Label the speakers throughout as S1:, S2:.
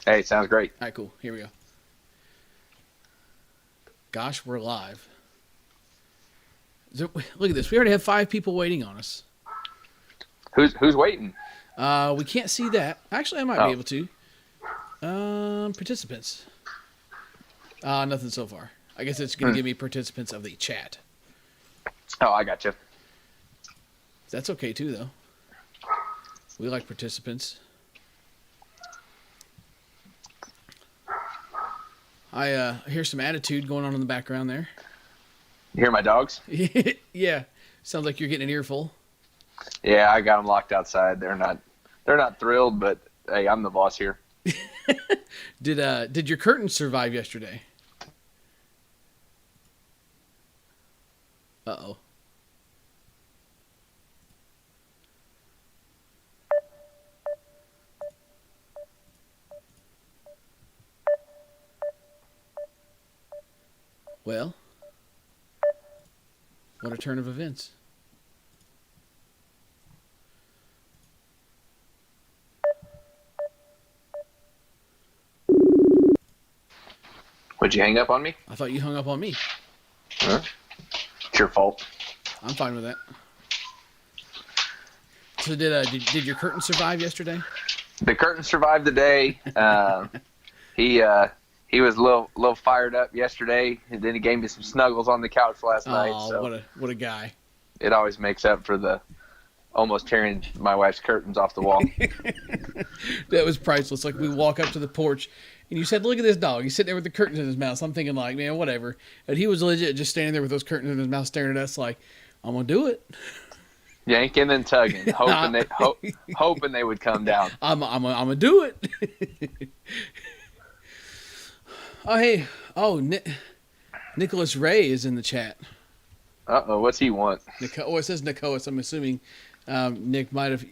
S1: Hey, sounds great.
S2: All right, cool. Here we go. Gosh, we're live. Look at this. We already have 5 people waiting on us.
S1: Who's waiting?
S2: We can't see that. Actually, I might be able to. Participants. Nothing so far. I guess it's going to give me participants of the chat.
S1: Oh, I got you.
S2: That's okay too, though. We like participants. I hear some attitude going on in the background there.
S1: You hear my dogs?
S2: Yeah, sounds like you're getting an earful.
S1: Yeah, I got them locked outside. They're not thrilled, but hey, I'm the boss here.
S2: Did your curtains survive yesterday? Uh-oh. Well, what a turn of events.
S1: Would you hang up on me?
S2: I thought you hung up on me.
S1: Huh? It's your fault.
S2: I'm fine with that. So did your curtain survive yesterday?
S1: The curtain survived the day. He was a little fired up yesterday, and then he gave me some snuggles on the couch last night. So
S2: what a guy!
S1: It always makes up for the almost tearing my wife's curtains off the wall.
S2: That was priceless. Like, we walk up to the porch, and you said, "Look at this dog. He's sitting there with the curtains in his mouth." So I'm thinking, like, man, whatever. And he was legit just standing there with those curtains in his mouth, staring at us, like, "I'm gonna do it."
S1: Yanking and tugging, hoping they would come down.
S2: I'm gonna do it. Oh, hey. Oh, Nicholas Ray is in the chat.
S1: Uh-oh, what's he want?
S2: It says Nicholas. I'm assuming Nick might have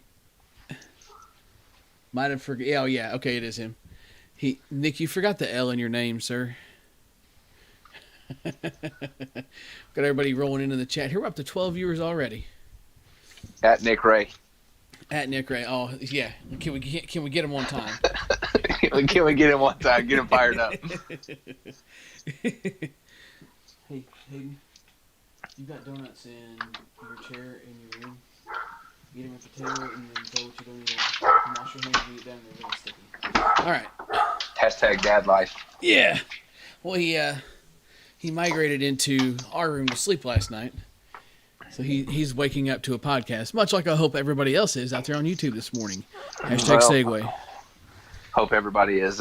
S2: forgot. Oh, yeah. Okay, it is him. Nick, you forgot the L in your name, sir. Got everybody rolling into the chat. Here we're up to 12 viewers already.
S1: At Nick Ray.
S2: At Nick Ray. Oh, yeah. Can we get him one time?
S1: Can we get him one time? Get him fired up.
S2: Hey, Hayden, you got donuts in your chair in your room. Eat them at the table and then go what you don't eat them. Wash your hands and eat them. They're really sticky. All right.
S1: Hashtag dad life.
S2: Yeah. Well, he migrated into our room to sleep last night. So he's waking up to a podcast, much like I hope everybody else is out there on YouTube this morning. Hashtag segue.
S1: Hope everybody has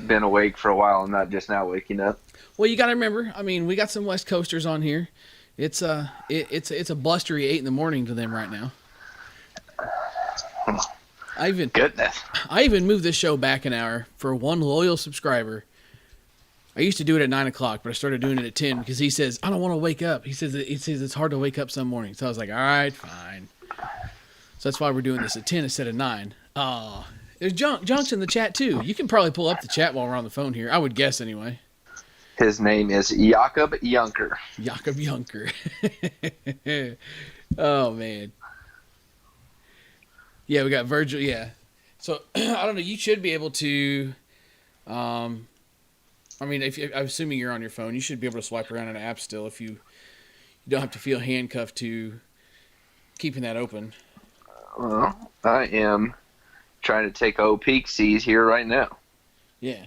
S1: been awake for a while and not just now waking up.
S2: Well, you got to remember, I mean, we got some West Coasters on here. It's a blustery 8 in the morning to them right now. I even moved this show back an hour for one loyal subscriber. I used to do it at 9 o'clock, but I started doing it at 10 because he says, I don't want to wake up. He says it's hard to wake up some mornings. So I was like, all right, fine. So that's why we're doing this at 10 instead of 9. There's Junk's in the chat too. You can probably pull up the chat while we're on the phone here. I would guess anyway.
S1: His name is Jakob Junker.
S2: Jakob Junker. Oh, man. Yeah, we got Virgil. Yeah. So, I don't know. You should be able to... I mean, I'm assuming you're on your phone, you should be able to swipe around an app still if you don't have to feel handcuffed to keeping that open.
S1: Well, I am trying to take peek sees here right now.
S2: Yeah.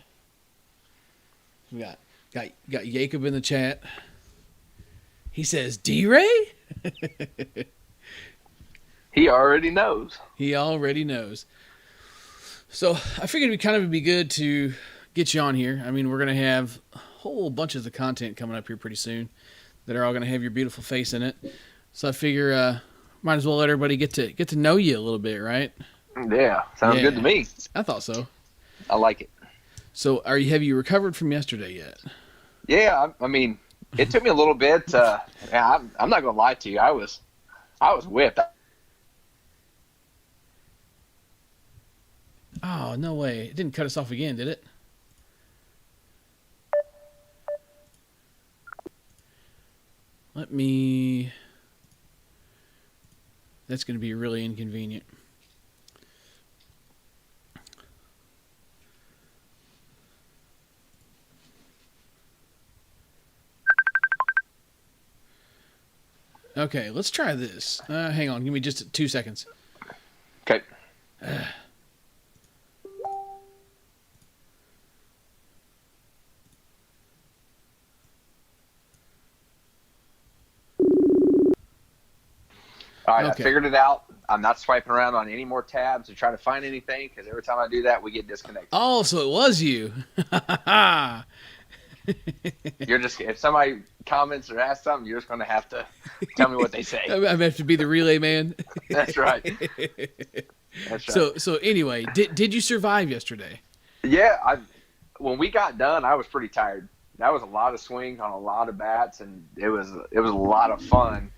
S2: We got Jacob in the chat. He says, D-Ray?
S1: He already knows.
S2: He already knows. So I figured it'd kind of be good to get you on here. I mean, we're going to have a whole bunches of content coming up here pretty soon that are all going to have your beautiful face in it. So I figure might as well let everybody get to know you a little bit, right?
S1: Yeah, sounds good to me. I
S2: thought so.
S1: I like it.
S2: So have you recovered from yesterday yet?
S1: Yeah, I mean, it took me a little bit. I'm not going to lie to you. I was whipped.
S2: Oh, no way. It didn't cut us off again, did it? That's going to be really inconvenient. Okay, let's try this. Hang on, give me just 2 seconds.
S1: Okay. All right,
S2: Okay.
S1: I figured it out. I'm not swiping around on any more tabs to try to find anything because every time I do that, we get disconnected.
S2: Oh, so it was you.
S1: You're just, if somebody comments or asks something, you're just going to have to tell me what they say.
S2: I have to be the relay man.
S1: That's right. That's right.
S2: So anyway, did you survive yesterday?
S1: Yeah, when we got done, I was pretty tired. That was a lot of swings on a lot of bats, and it was a lot of fun.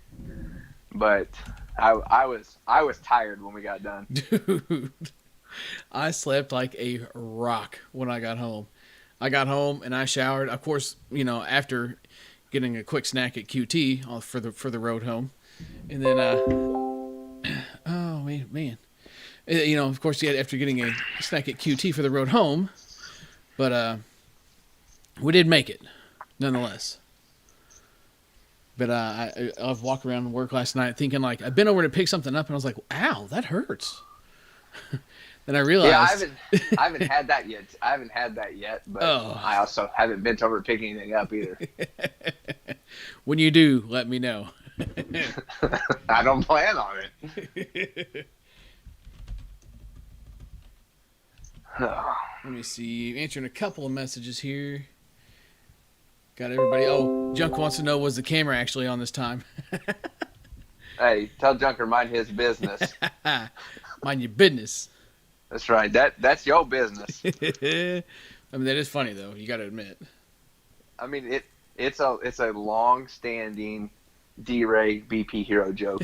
S1: But I was tired when we got done.
S2: Dude, I slept like a rock when I got home. I got home and I showered. Of course, after getting a quick snack at QT for the road home, and then oh man, of course, after getting a snack at QT for the road home, but we did make it nonetheless. But I've walked around work last night thinking like I've been over to pick something up and I was like, ow, that hurts. Then I realized.
S1: Yeah, I haven't had that yet. But I also haven't bent over to pick anything up either.
S2: When you do, let me know.
S1: I don't plan on it.
S2: Let me see. Answering a couple of messages here. Got everybody. Oh, Junk wants to know, was the camera actually on this time?
S1: Hey, tell Junker mind his business.
S2: Mind your business.
S1: That's right. That's your business.
S2: I mean, that is funny though. You got to admit.
S1: I mean, it's a long-standing D-Ray BP hero joke.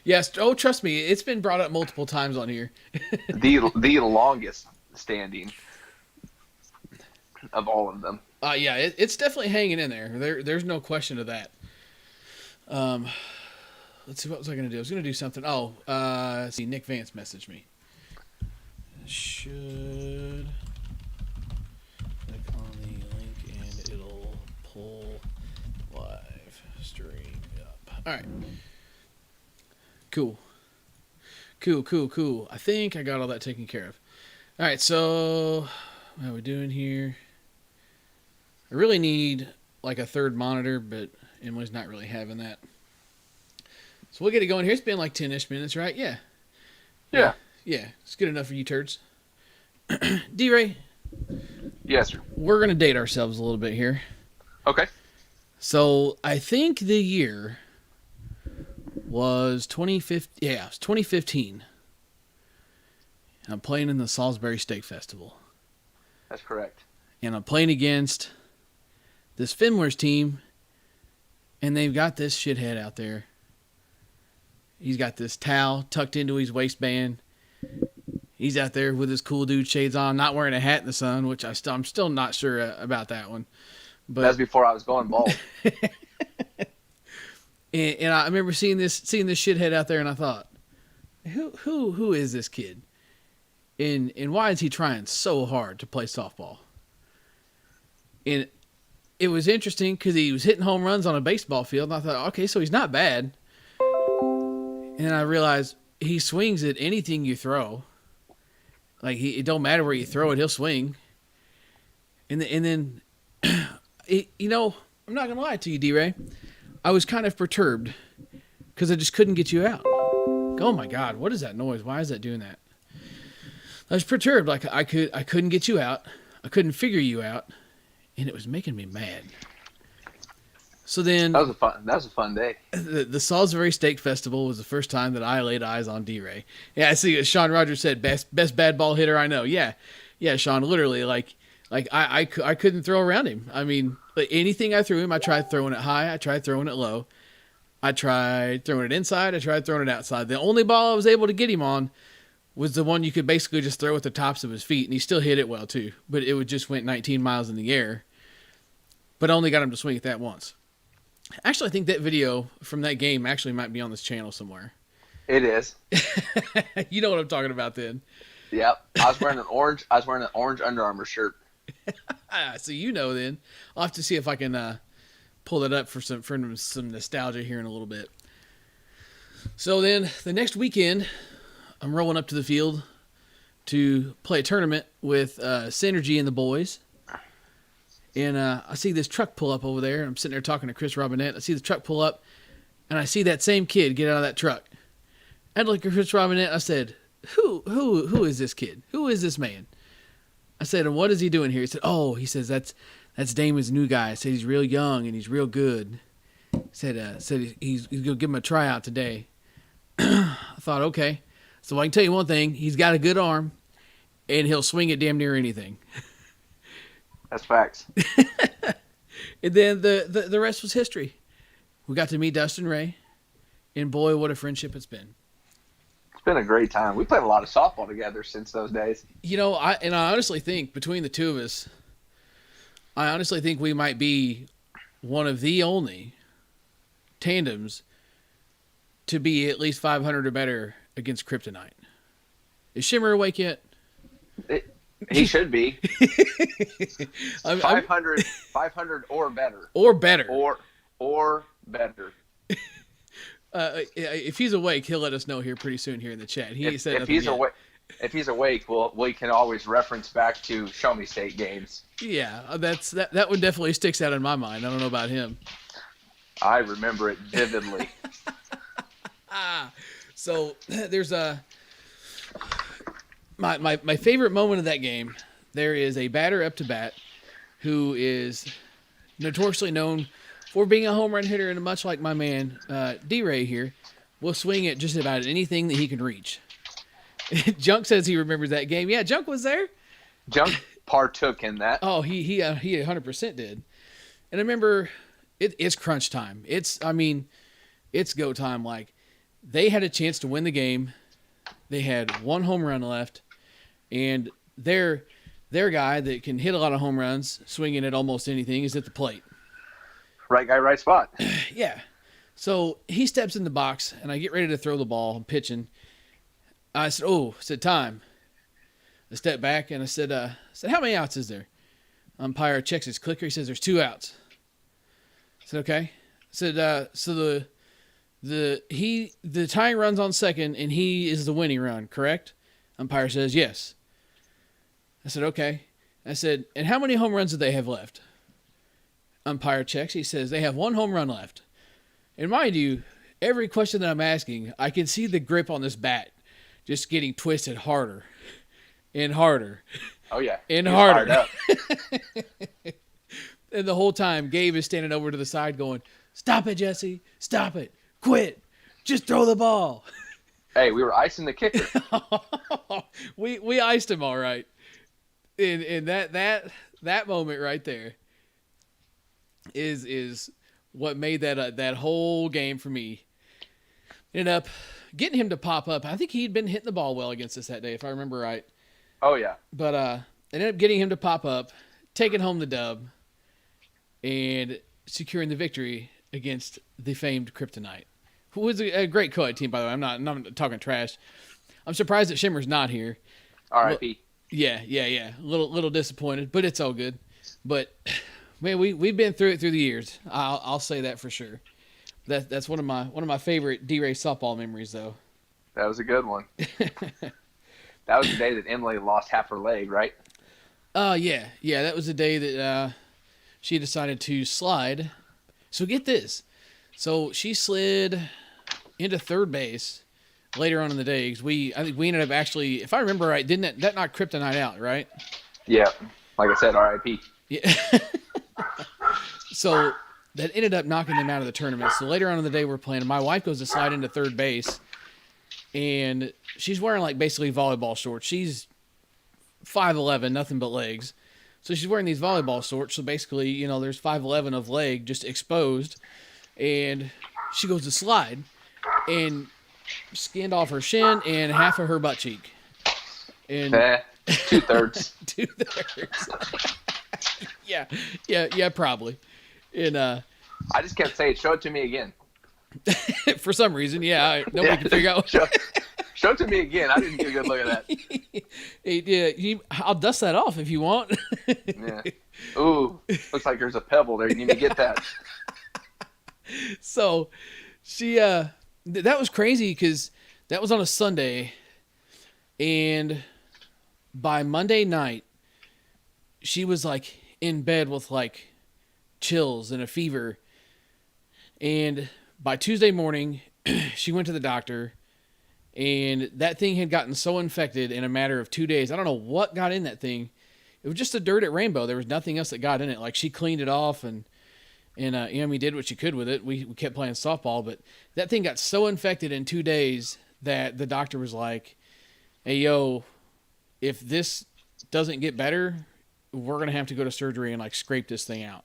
S2: Yes. Oh, trust me, it's been brought up multiple times on here.
S1: the longest standing of all of them.
S2: Yeah, it's definitely hanging in there. There's no question of that. Let's see, what was I going to do? I was going to do something. Oh, let's see, Nick Vance messaged me. Should click on the link and it'll pull live stream up. All right. Cool. I think I got all that taken care of. All right, so what are we doing here? I really need like a third monitor, but Emily's not really having that. So we'll get it going here. It's been like 10-ish minutes, right? Yeah. Yeah, it's good enough for you turds. D-Ray?
S1: Yes, sir.
S2: We're going to date ourselves a little bit here.
S1: Okay.
S2: So I think the year was 2015. Yeah, it was 2015. I'm playing in the Salisbury Steak Festival.
S1: That's correct.
S2: And I'm playing against this Finlers team, and they've got this shithead out there. He's got this towel tucked into his waistband. He's out there with his cool dude shades on, not wearing a hat in the sun, which I'm still not sure about that one. But
S1: that's before I was going bald.
S2: and I remember seeing this shithead out there, and I thought, who is this kid? And why is he trying so hard to play softball? And it was interesting because he was hitting home runs on a baseball field, and I thought, okay, so he's not bad. And then I realized he swings at anything you throw. Like, it don't matter where you throw it, he'll swing. And then I'm not going to lie to you, D-Ray. I was kind of perturbed because I just couldn't get you out. Oh, my God, what is that noise? Why is that doing that? I was perturbed. Like, I couldn't get you out. I couldn't figure you out. And it was making me mad. So then
S1: that was a fun day.
S2: The Salisbury Steak Festival was the first time that I laid eyes on D-Ray. Yeah, I see. Sean Rogers said best bad ball hitter I know. Yeah, Sean. Literally, like I couldn't throw around him. I mean, anything I threw him, I tried throwing it high. I tried throwing it low. I tried throwing it inside. I tried throwing it outside. The only ball I was able to get him on was the one you could basically just throw at the tops of his feet, and he still hit it well too. But it would just went 19 miles in the air. But I only got him to swing at that once. Actually, I think that video from that game actually might be on this channel somewhere.
S1: It is.
S2: You know what I'm talking about then.
S1: Yep. I was wearing an orange Under Armour shirt.
S2: So then. I'll have to see if I can pull that up for some nostalgia here in a little bit. So then the next weekend, I'm rolling up to the field to play a tournament with Synergy and the boys. And I see this truck pull up over there. I'm sitting there talking to Chris Robinette. I see the truck pull up, and I see that same kid get out of that truck. I look at Chris Robinette. I said, "Who is this kid? Who is this man?" I said, "And what is he doing here?" He said, "Oh," he says, "that's Damon's new guy. I said he's real young and he's real good." Said he's gonna give him a tryout today. I thought, okay. So I can tell you one thing: he's got a good arm, and he'll swing it damn near anything.
S1: That's facts.
S2: And then the rest was history. We got to meet Dustin Ray, and boy, what a friendship it's been.
S1: It's been a great time. We played a lot of softball together since those days.
S2: You know, I honestly think between the two of us, we might be one of the only tandems to be at least 500 or better against Kryptonite. Is Shimmer awake yet?
S1: He should be. 500 or better.
S2: Or better.
S1: Or better.
S2: If he's awake, he'll let us know here pretty soon here in the chat.
S1: If he's awake, we can always reference back to Show Me State games.
S2: Yeah, that one definitely sticks out in my mind. I don't know about him.
S1: I remember it vividly.
S2: So there's my favorite moment of that game. There is a batter up to bat who is notoriously known for being a home run hitter, and much like my man D-Ray here, will swing at just about anything that he can reach. Junk says he remembers that game. Yeah, Junk was there.
S1: Junk partook in that.
S2: Oh, he 100% did. And I remember it's crunch time. It's go time. Like, they had a chance to win the game. They had one home run left, and their guy that can hit a lot of home runs, swinging at almost anything, is at the plate.
S1: Right guy, right spot.
S2: Yeah. So he steps in the box, and I get ready to throw the ball. I'm pitching. I said, time. I stepped back, and I said, how many outs is there? Umpire checks his clicker. He says, there's 2 outs. I said, okay. I said, so the tying run's on second, and he is the winning run, correct? Umpire says, yes. I said, okay. I said, and how many home runs do they have left? Umpire checks. He says, they have 1 home run left. And mind you, every question that I'm asking, I can see the grip on this bat just getting twisted harder and harder.
S1: Oh, yeah.
S2: And harder. And the whole time, Gabe is standing over to the side going, stop it, Jesse. Stop it. Quit. Just throw the ball.
S1: Hey, we were icing the kicker.
S2: we iced him all right. And that moment right there is what made that whole game for me. Ended up getting him to pop up. I think he'd been hitting the ball well against us that day, if I remember right.
S1: Oh, yeah.
S2: But ended up getting him to pop up, taking home the dub, and securing the victory against the famed Kryptonite, who was a great co-ed team, by the way. I'm not talking trash. I'm surprised that Shimmer's not here.
S1: R.I.P.
S2: Yeah. A little disappointed, but it's all good. But man, we've been through it through the years. I'll say that for sure. That's one of my favorite D-Ray softball memories, though.
S1: That was a good one. That was the day that Emily lost half her leg, right?
S2: Yeah. That was the day that she decided to slide. So get this. So she slid into third base later on in the day. Because I think we ended up actually, if I remember right, didn't that knock Kryptonite out, right?
S1: Yeah. Like I said, R.I.P.
S2: Yeah. So that ended up knocking them out of the tournament. So later on in the day we're playing. My wife goes to slide into third base. And she's wearing like basically volleyball shorts. She's 5'11", nothing but legs. So she's wearing these volleyball shorts. So basically, there's 5'11" of leg just exposed. And she goes to slide and skinned off her shin and half of her butt cheek. And
S1: 2/3.
S2: 2/3. Yeah, probably. And
S1: I just kept saying, show it to me again.
S2: For some reason, nobody can figure out.
S1: Show it to me again. I didn't get a good look at
S2: that. I'll dust that off if you want.
S1: Yeah. Ooh, looks like there's a pebble there. You need to get that.
S2: So she that was crazy because that was on a Sunday, and by Monday night she was like in bed with like chills and a fever, and by Tuesday morning she went to the doctor, and that thing had gotten so infected in a matter of 2 days. I don't know what got in that thing. It was just the dirt at Rainbow. There was nothing else that got in it. Like, she cleaned it off, and we did what she could with it. We kept playing softball, but that thing got so infected in 2 days that the doctor was like, "Hey, yo, if this doesn't get better, we're gonna have to go to surgery and like scrape this thing out."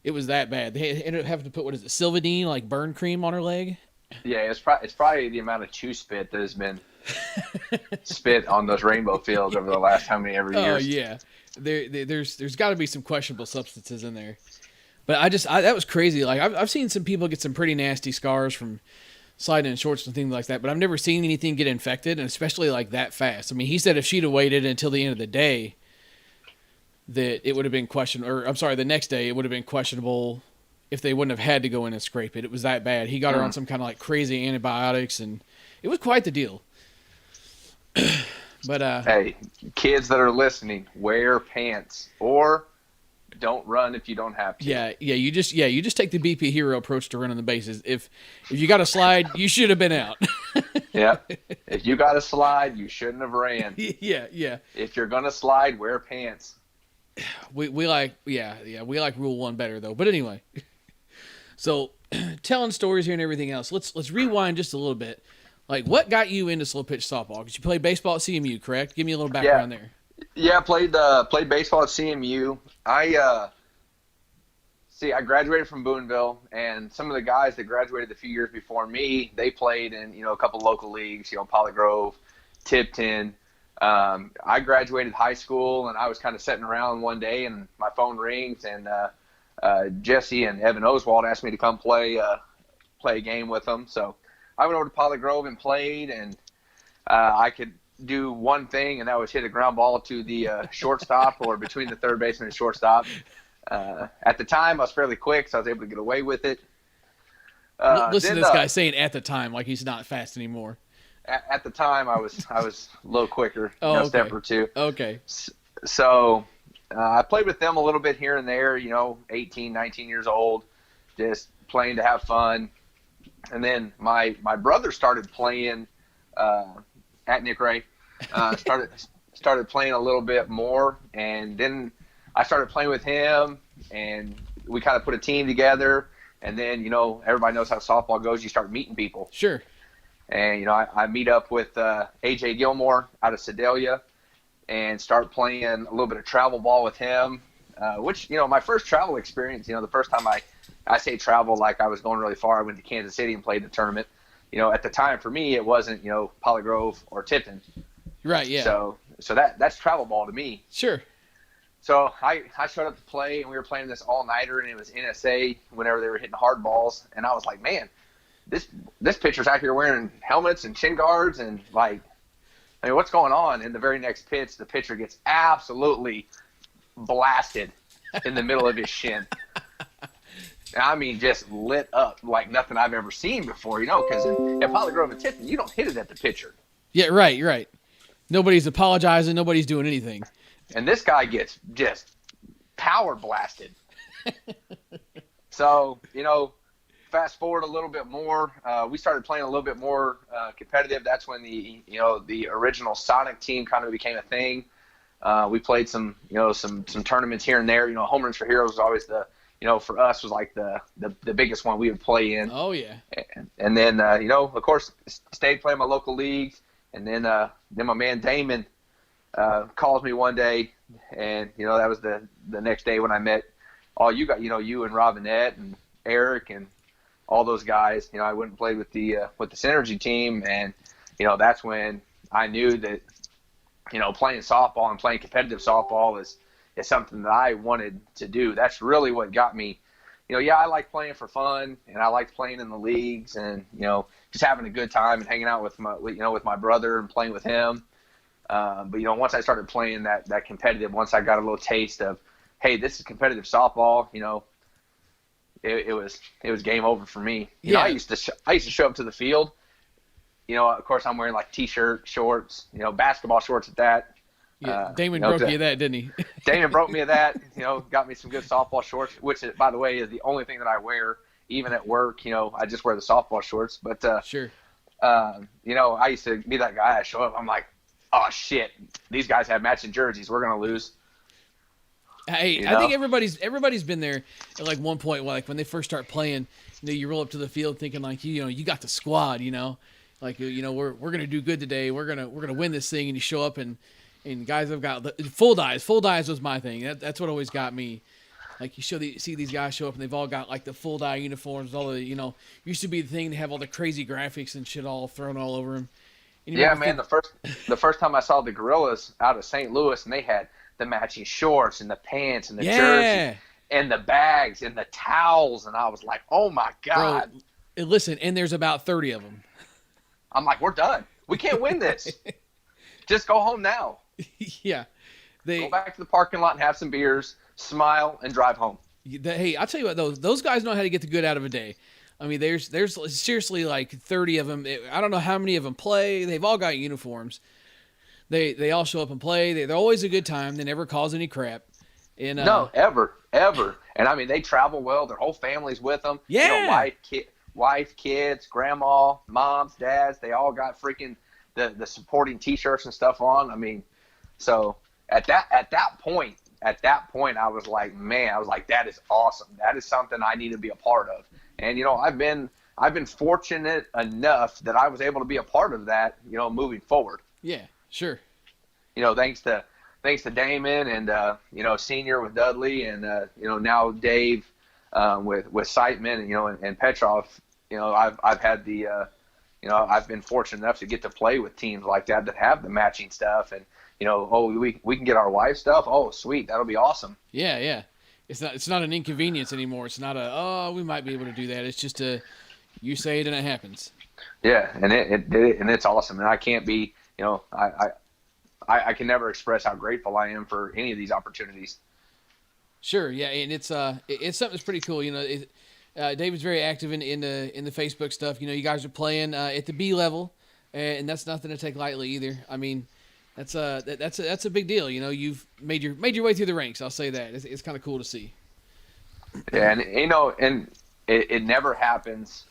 S2: It was that bad. They ended up having to put, what is it, Silvadene, like burn cream on her leg.
S1: Yeah, it's probably the amount of chew spit that has been spit on those rainbow fields over the last how many ever
S2: Oh
S1: years.
S2: yeah, there's got to be some questionable substances in there. But that was crazy. Like, I've seen some people get some pretty nasty scars from sliding in shorts and things like that, but I've never seen anything get infected, and especially like that fast. I mean, he said if she'd have waited until the end of the day, that it would have been questionable. Or I'm sorry, the next day it would have been questionable if they wouldn't have had to go in and scrape it. It was that bad. He got her on some kind of like crazy antibiotics, and it was quite the deal. But
S1: Hey, kids that are listening, wear pants or don't run if you don't have to.
S2: you just take the BP hero approach to running the bases. If you got to slide, you should have been out.
S1: Yeah. If you got to slide, you shouldn't have ran.
S2: Yeah.
S1: If you're gonna slide, wear pants.
S2: We like rule one better though. But anyway, so telling stories here and everything else. Let's rewind just a little bit. Like, what got you into slow pitch softball? Because you played baseball at CMU, correct? Give me a little background there.
S1: Yeah, played baseball at CMU. I graduated from Boonville, and some of the guys that graduated a few years before me, they played in a couple local leagues, Poly Grove, Tipton. I graduated high school, and I was kind of sitting around one day, and my phone rings, and Jesse and Evan Oswald asked me to come play a game with them. So I went over to Poly Grove and played, and I could do one thing, and that was hit a ground ball to the shortstop or between the third baseman and shortstop. At the time, I was fairly quick, so I was able to get away with it.
S2: Listen to this guy saying "at the time" like he's not fast anymore.
S1: At the time, I was a little quicker,
S2: okay.
S1: Step or two.
S2: Okay.
S1: So I played with them a little bit here and there, 18, 19 years old, just playing to have fun. And then my brother started playing at Nick Ray. Started playing a little bit more, and then I started playing with him, and we kind of put a team together. And then everybody knows how softball goes. You start meeting people.
S2: Sure.
S1: And I meet up with AJ Gilmore out of Sedalia, and start playing a little bit of travel ball with him. Which my first travel experience. The first time I say travel like I was going really far. I went to Kansas City and played the tournament. At the time for me, it wasn't, Poly Grove or Tipton.
S2: Right, yeah.
S1: So that's travel ball to me.
S2: Sure.
S1: So I showed up to play, and we were playing this all-nighter, and it was NSA whenever they were hitting hard balls. And I was like, man, this pitcher's out here wearing helmets and shin guards, and what's going on? And the very next pitch, the pitcher gets absolutely blasted in the middle of his shin. I mean, just lit up like nothing I've ever seen before, because in Poly Grove and Tipton, you don't hit it at the pitcher.
S2: Yeah, right. Nobody's apologizing. Nobody's doing anything.
S1: And this guy gets just power blasted. So, fast forward a little bit more, we started playing a little bit more competitive. That's when the original Sonic team kind of became a thing. We played some tournaments here and there. Home Runs for Heroes was always for us was like the biggest one we would play in.
S2: Oh yeah.
S1: And then of course stayed playing my local leagues, and then my man Damon calls me one day, and that was the next day when I met all you got, you and Robinette and Eric and all those guys. I went and played with the Synergy team, and that's when I knew that playing softball and playing competitive softball is something that I wanted to do. That's really what got me. I like playing for fun, and I liked playing in the leagues, and just having a good time and hanging out with my brother and playing with him. But once I started playing that competitive, once I got a little taste of, hey, this is competitive softball. it was game over for me.
S2: Yeah.
S1: I used to show up to the field. Of course, I'm wearing like t-shirt, shorts, basketball shorts at that.
S2: Yeah, Damon broke you of that, didn't he?
S1: Damon broke me of that. Got me some good softball shorts, which, by the way, is the only thing that I wear, even at work. I just wear the softball shorts. But
S2: sure.
S1: I used to be that guy. I show up, I'm like, oh shit, these guys have matching jerseys. We're gonna lose.
S2: Hey, I think everybody's been there at like one point. Like when they first start playing, you roll up to the field thinking like you got the squad. Like we're gonna do good today. We're gonna win this thing, and you show up and guys have got full dives. Full dives was my thing. That's what always got me. Like you see these guys show up and they've all got like the full dye uniforms. All the used to be the thing to have all the crazy graphics and shit all thrown all over them.
S1: Yeah, man. The first time I saw the Gorillas out of St. Louis, and they had the matching shorts and the pants and the jersey and the bags and the towels, and I was like, oh my god.
S2: Bro, listen, and there's about 30 of them.
S1: I'm like, we're done. We can't win this. Just go home now.
S2: Yeah.
S1: Go back to the parking lot and have some beers, smile, and drive home.
S2: Hey, I'll tell you what, those guys know how to get the good out of a day. I mean, there's seriously like 30 of them. I don't know how many of them play. They've all got uniforms. They all show up and play. They're always a good time. They never cause any crap. And,
S1: no, ever. And I mean, they travel well. Their whole family's with them.
S2: Yeah.
S1: Wife, kids, grandma, moms, dads. They all got freaking the supporting T-shirts and stuff on. I mean, so at that point, I was like, that is awesome. That is something I need to be a part of. And I've been fortunate enough that I was able to be a part of that. Moving forward.
S2: Yeah, sure.
S1: Thanks to Damon and Senior with Dudley and now Dave with Siteman and Petrov. I've had the I've been fortunate enough to get to play with teams like that have the matching stuff and we can get our wife stuff. Oh, sweet, that'll be awesome.
S2: Yeah. It's not an inconvenience anymore. It's not we might be able to do that. It's just you say it and it happens.
S1: Yeah, and it's awesome. And I can't be I can never express how grateful I am for any of these opportunities.
S2: Sure, yeah, and it's something that's pretty cool. David's very active in the Facebook stuff. You guys are playing at the B level, and that's nothing to take lightly either. I mean, that's a big deal. You've made your way through the ranks. I'll say that it's kind of cool to see.
S1: Yeah, and it never happens.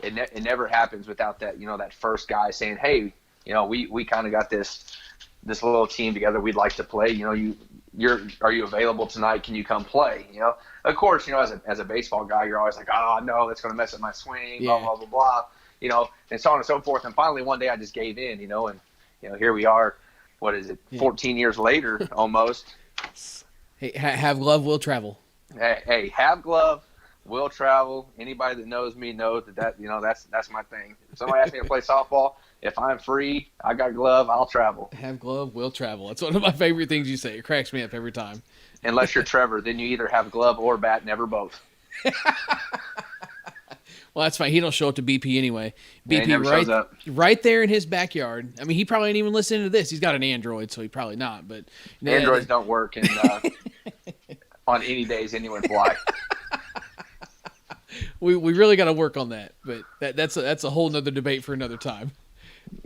S1: It never happens without that that first guy saying, hey, we kind of got this little team together. We'd like to play. Are you available tonight? Can you come play? Of course, as a baseball guy, you're always like, oh no, that's going to mess up my swing.
S2: Yeah.
S1: Blah blah blah blah. And so on and so forth. And finally, one day, I just gave in. And here we are. What is it? 14 years later, almost.
S2: Hey, have glove, will travel.
S1: Hey, have glove, will travel. Anybody that knows me knows that that's my thing. If somebody asks me to play softball, if I'm free, I got glove, I'll travel.
S2: Have glove, will travel. That's one of my favorite things you say. It cracks me up every time.
S1: Unless you're Trevor, then you either have glove or bat, never both.
S2: Well, that's fine. He don't show up to BP anyway.
S1: Yeah, he never shows up.
S2: Right there in his backyard. I mean, he probably ain't even listening to this. He's got an Android, so he probably not. But
S1: Androids don't work on any days anyone fly.
S2: We really got to work on that. But that's a whole nother debate for another time.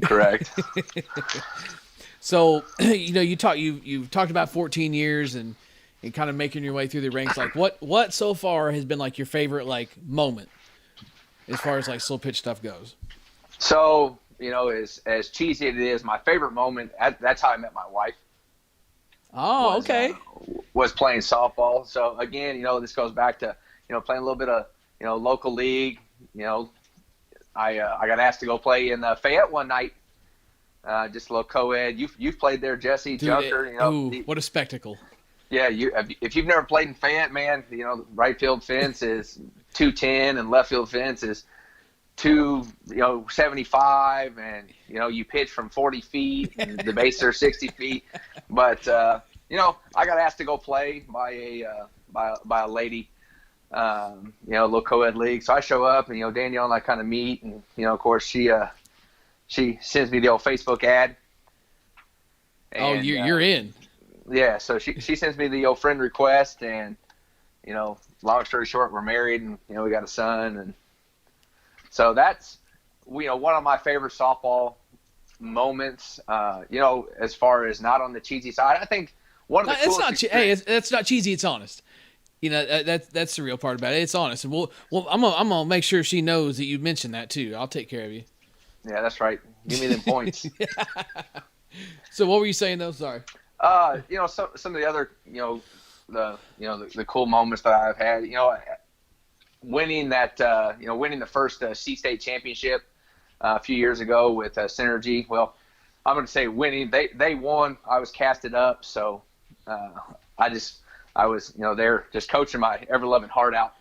S1: Correct.
S2: So you've talked about 14 years and kind of making your way through the ranks. Like what so far has been like your favorite like moment as far as like slow pitch stuff goes?
S1: So as cheesy as it is, my favorite moment. That's how I met my wife.
S2: Oh, okay.
S1: Was playing softball. So again, this goes back to playing a little bit of local league. I got asked to go play in Fayette one night. Just a little co-ed. You've played there, Jesse.
S2: Dude,
S1: Junker.
S2: What a spectacle! Yeah,
S1: if you've never played in Fayette, man, right field fence is 210 and left field fence is 275, and you pitch from 40 feet and the bases are 60 feet. But I got asked to go play by a lady. Little co-ed league. So I show up and, Danielle and I kind of meet and, of course she sends me the old Facebook ad.
S2: And, you're in.
S1: Yeah. So she sends me the old friend request and, long story short, we're married, and we got a son, and so that's one of my favorite softball moments. As far as not on the cheesy side, I think one of the
S2: it's
S1: coolest.
S2: Not. That's not cheesy. It's honest. That's the real part about it. It's honest, and I'm gonna make sure she knows that you mentioned that too. I'll take care of you.
S1: Yeah, that's right. Give me them points.
S2: So what were you saying though? Sorry.
S1: Some of the other, the cool moments that I've had, winning winning the first C-State championship a few years ago with Synergy. Well, I'm going to say winning. They won. I was casted up, so I was there just coaching my ever-loving heart out.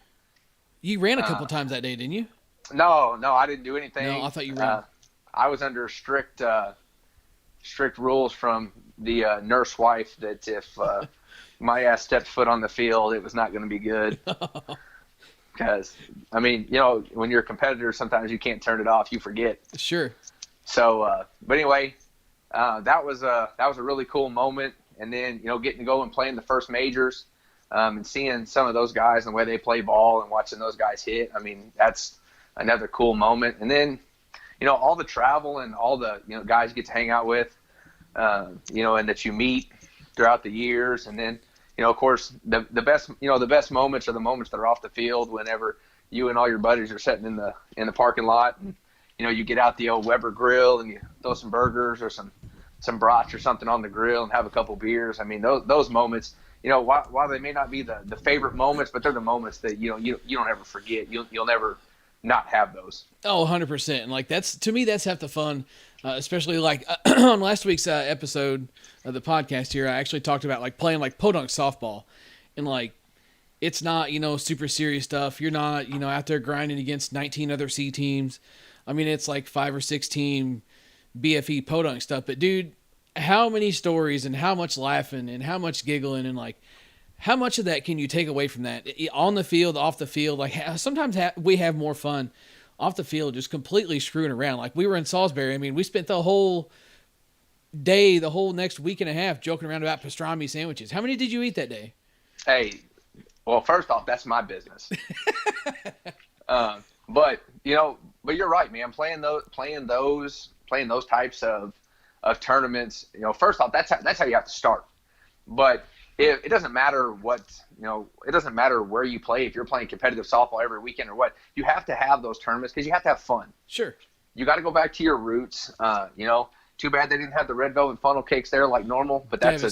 S2: You ran a couple times that day, didn't you?
S1: No, I didn't do anything.
S2: No, I thought you ran.
S1: I was under strict rules from the nurse wife that if my ass stepped foot on the field, it was not going to be good. Because, when you're a competitor, sometimes you can't turn it off. You forget.
S2: Sure.
S1: So, but anyway, that was a really cool moment. And then, getting to go and playing the first majors and seeing some of those guys and the way they play ball and watching those guys hit. That's another cool moment. And then, all the travel and all the, guys you get to hang out with, and that you meet throughout the years. And then, of course, the best moments are the moments that are off the field whenever you and all your buddies are sitting in the parking lot and, you get out the old Weber grill and you throw some burgers or some brats or something on the grill and have a couple beers. Those moments, while they may not be the favorite moments, but they're the moments that, you don't ever forget. You'll never not have those.
S2: Oh, 100%. And to me, that's half the fun, especially on last week's episode of the podcast here, I actually talked about playing podunk softball, and it's not, super serious stuff. You're not, out there grinding against 19 other C teams. It's 5 or 6 team BFE podunk stuff, but dude, how many stories and how much laughing and how much giggling and how much of that can you take away from that on the field, off the field? Sometimes we have more fun off the field, just completely screwing around. We were in Salisbury. We spent the whole day, the whole next week and a half joking around about pastrami sandwiches. How many did you eat that day?
S1: Hey, well, first off, that's my business. But you're right, man. Playing those types of tournaments, first off, that's how you have to start. But it doesn't matter it doesn't matter where you play. If you're playing competitive softball every weekend or what, you have to have those tournaments because you have to have fun.
S2: Sure.
S1: You got to go back to your roots. Too bad they didn't have the red velvet funnel cakes there like normal, but that's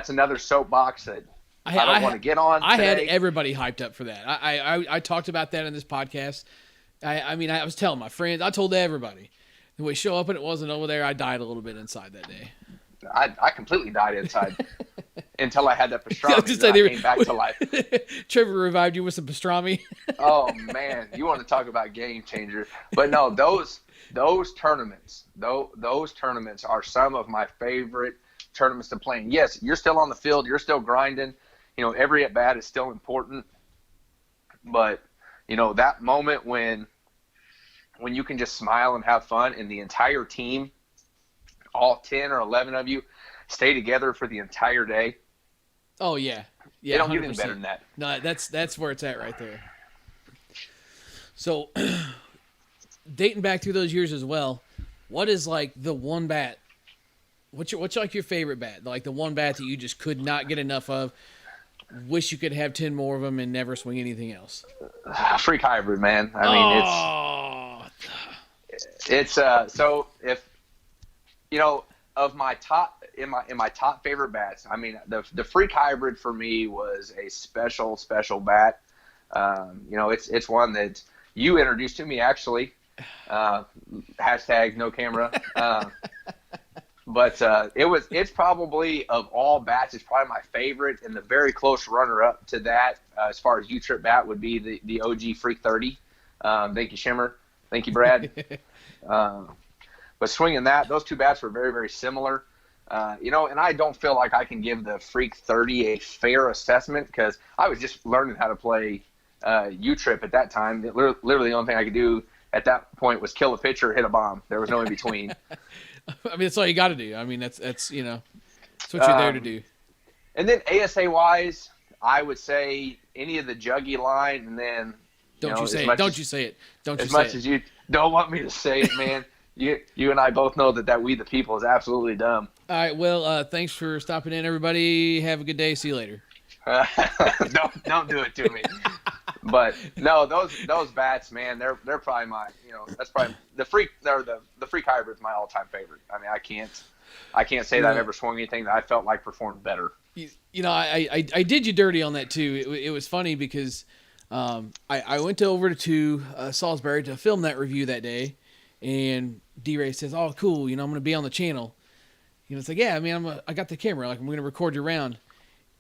S1: another soapbox that I don't want to get on today.
S2: I had everybody hyped up for that. I talked about that in this podcast. I was telling my friends, I told everybody. When we show up and it wasn't over there, I died a little bit inside that day.
S1: I completely died inside until I had that pastrami. I came back to life.
S2: Trevor revived you with some pastrami.
S1: Oh man, you want to talk about game changer? But no, those tournaments, those tournaments are some of my favorite tournaments to play in. Yes, you're still on the field, you're still grinding. Every at bat is still important. But that moment when you can just smile and have fun, and the entire team, all 10 or 11 of you, stay together for the entire day.
S2: Oh yeah,
S1: They don't get any better than that.
S2: No, that's where it's at right there. So, dating back through those years as well, what is the one bat? What's your favorite bat? The one bat that you just could not get enough of. Wish you could have 10 more of them and never swing anything else.
S1: Freak hybrid, man. It's so if of my top in my top favorite bats, the Freak hybrid for me was a special bat. It's one that you introduced to me actually. Hashtag no camera. But it's probably, of all bats, it's probably my favorite, and the very close runner-up to that as far as U-Trip bat would be the OG Freak 30. Thank you, Shimmer. Thank you, Brad. But swinging those two bats were very, very similar. And I don't feel like I can give the Freak 30 a fair assessment because I was just learning how to play U-Trip at that time. Literally the only thing I could do at that point was kill a pitcher, hit a bomb. There was no in between.
S2: That's all you got to do. That's what you're there to do.
S1: And then ASA wise, I would say any of the Juggy line, and then
S2: don't you say it. Don't you say it. Don't you say it.
S1: As much as you don't want me to say it, man, you and I both know that We the People is absolutely dumb.
S2: All right. Well, thanks for stopping in, everybody. Have a good day. See you later.
S1: Don't do it to me. But no, those bats, man, they're probably my, that's probably the freak hybrid's my all-time favorite. I mean, I can't say that I've ever swung anything that I felt like performed better.
S2: I did you dirty on that too. It was funny because I went over to Salisbury to film that review that day, and D-Ray says, "Oh, cool, I'm going to be on the channel." It's like, yeah, I mean, I got the camera, like I'm going to record your round,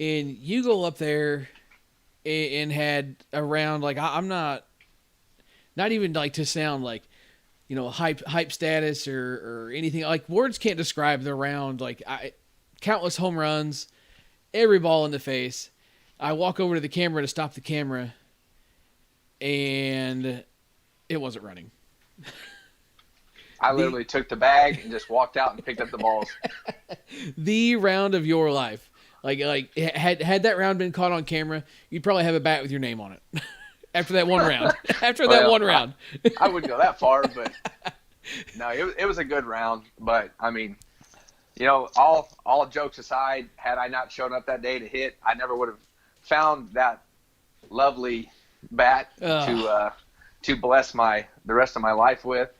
S2: and you go up there and had a round like I'm not even like to sound like hype status or anything, like words can't describe the round. Like countless home runs, every ball in the face. I walk over to the camera to stop the camera, and it wasn't running.
S1: I literally took the bag and just walked out and picked up the balls.
S2: The round of your life. Like had that round been caught on camera, you'd probably have a bat with your name on it. After that one round.
S1: I wouldn't go that far, but no, it was a good round. But I mean, all jokes aside, had I not shown up that day to hit, I never would have found that lovely bat to bless the rest of my life with.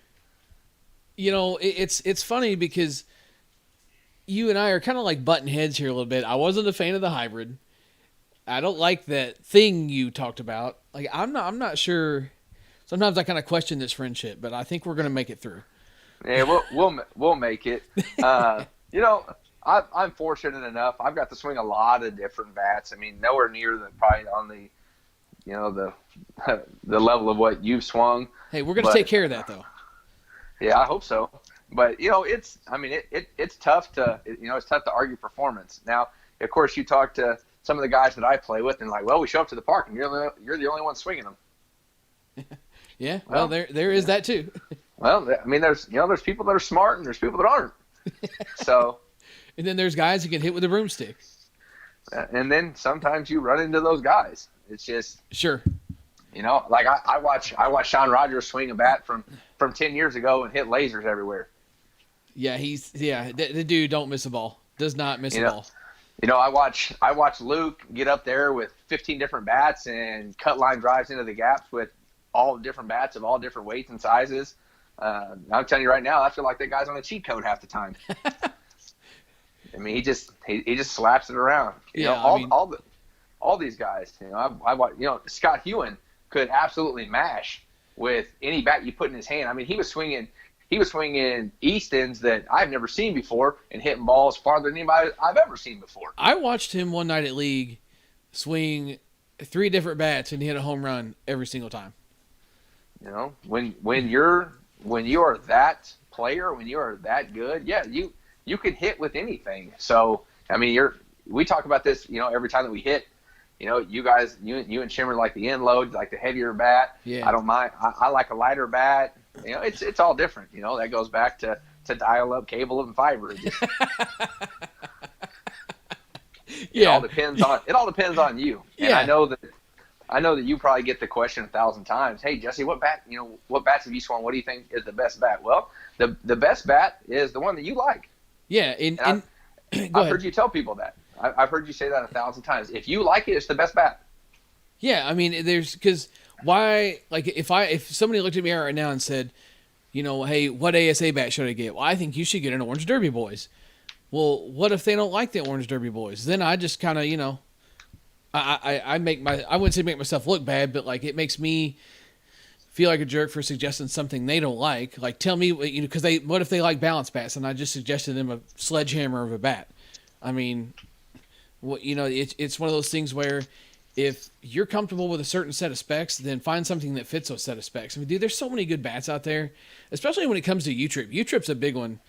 S2: It's funny because you and I are kind of like button heads here a little bit. I wasn't a fan of the hybrid. I don't like that thing you talked about. Like I'm not sure. Sometimes I kind of question this friendship, but I think we're going to make it through.
S1: Yeah, we'll make it. I'm fortunate enough. I've got to swing a lot of different bats. I mean, nowhere near probably on the the level of what you've swung.
S2: Hey, we're going to take care of that though.
S1: Yeah, I hope so. But it's tough to it's tough to argue performance. Now, of course, you talk to some of the guys that I play with, and like, well, we show up to the park, and you're the only one swinging them.
S2: Yeah, well, there is that too.
S1: Well, I mean, there's people that are smart, and there's people that aren't. So.
S2: And then there's guys who can hit with a broomstick.
S1: And then sometimes you run into those guys. It's just
S2: sure.
S1: Like I watch Sean Rogers swing a bat from 10 years ago and hit lasers everywhere.
S2: Yeah, the dude don't miss a ball. Does not miss a ball.
S1: I watch Luke get up there with 15 different bats and cut line drives into the gaps with all different bats of all different weights and sizes. I'm telling you right now, I feel like that guy's on a cheat code half the time. I mean, he just slaps it around. All these guys. I watch. Scott Hewen could absolutely mash with any bat you put in his hand. I mean, he was swinging Eastons that I've never seen before and hitting balls farther than anybody I've ever seen before.
S2: I watched him one night at League swing 3 different bats and hit a home run every single time.
S1: When you are that player, when you are that good, yeah, you can hit with anything. So, I mean, we talk about this, every time that we hit. You guys, you and Shimmer like the end load, like the heavier bat. Yeah. I don't mind. I like a lighter bat. It's all different. That goes back to dial up cable and fiber. It all depends on you. And
S2: yeah.
S1: I know that you probably get the question 1,000 times. Hey Jesse, what bats have you swung? What do you think is the best bat? Well, the best bat is the one that you like.
S2: Yeah,
S1: I've heard you tell people that. I've heard you say that 1,000 times. If you like it, it's the best bat.
S2: Yeah, I mean, because why? Like, if somebody looked at me right now and said, hey, what ASA bat should I get? Well, I think you should get an Orange Derby Boys. Well, what if they don't like the Orange Derby Boys? Then I just kind of, I wouldn't say make myself look bad, but like it makes me feel like a jerk for suggesting something they don't like. Like, tell me, because what if they like balance bats and I just suggested them a sledgehammer of a bat? I mean, it's one of those things where if you're comfortable with a certain set of specs, then find something that fits those set of specs. I mean, dude, there's so many good bats out there, especially when it comes to U-Trip. U-Trip's a big one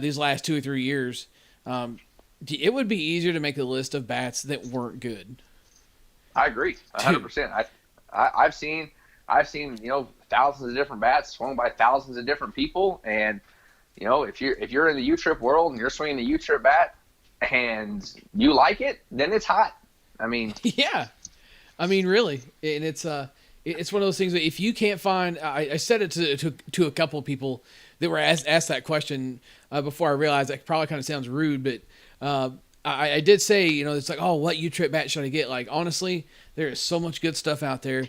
S2: these last 2 or 3 years. It would be easier to make a list of bats that weren't good.
S1: I agree, 100%. I've seen thousands of different bats swung by thousands of different people, and if you're in the U-Trip world and you're swinging the U-Trip bat and you like it, then it's hot. I mean,
S2: Yeah, I mean, really, and it's one of those things that if you can't find, I said it to a couple of people that were asked that question before I realized that probably kind of sounds rude, but I did say, it's like, oh, what U-trip bat should I get? Like, honestly, there is so much good stuff out there.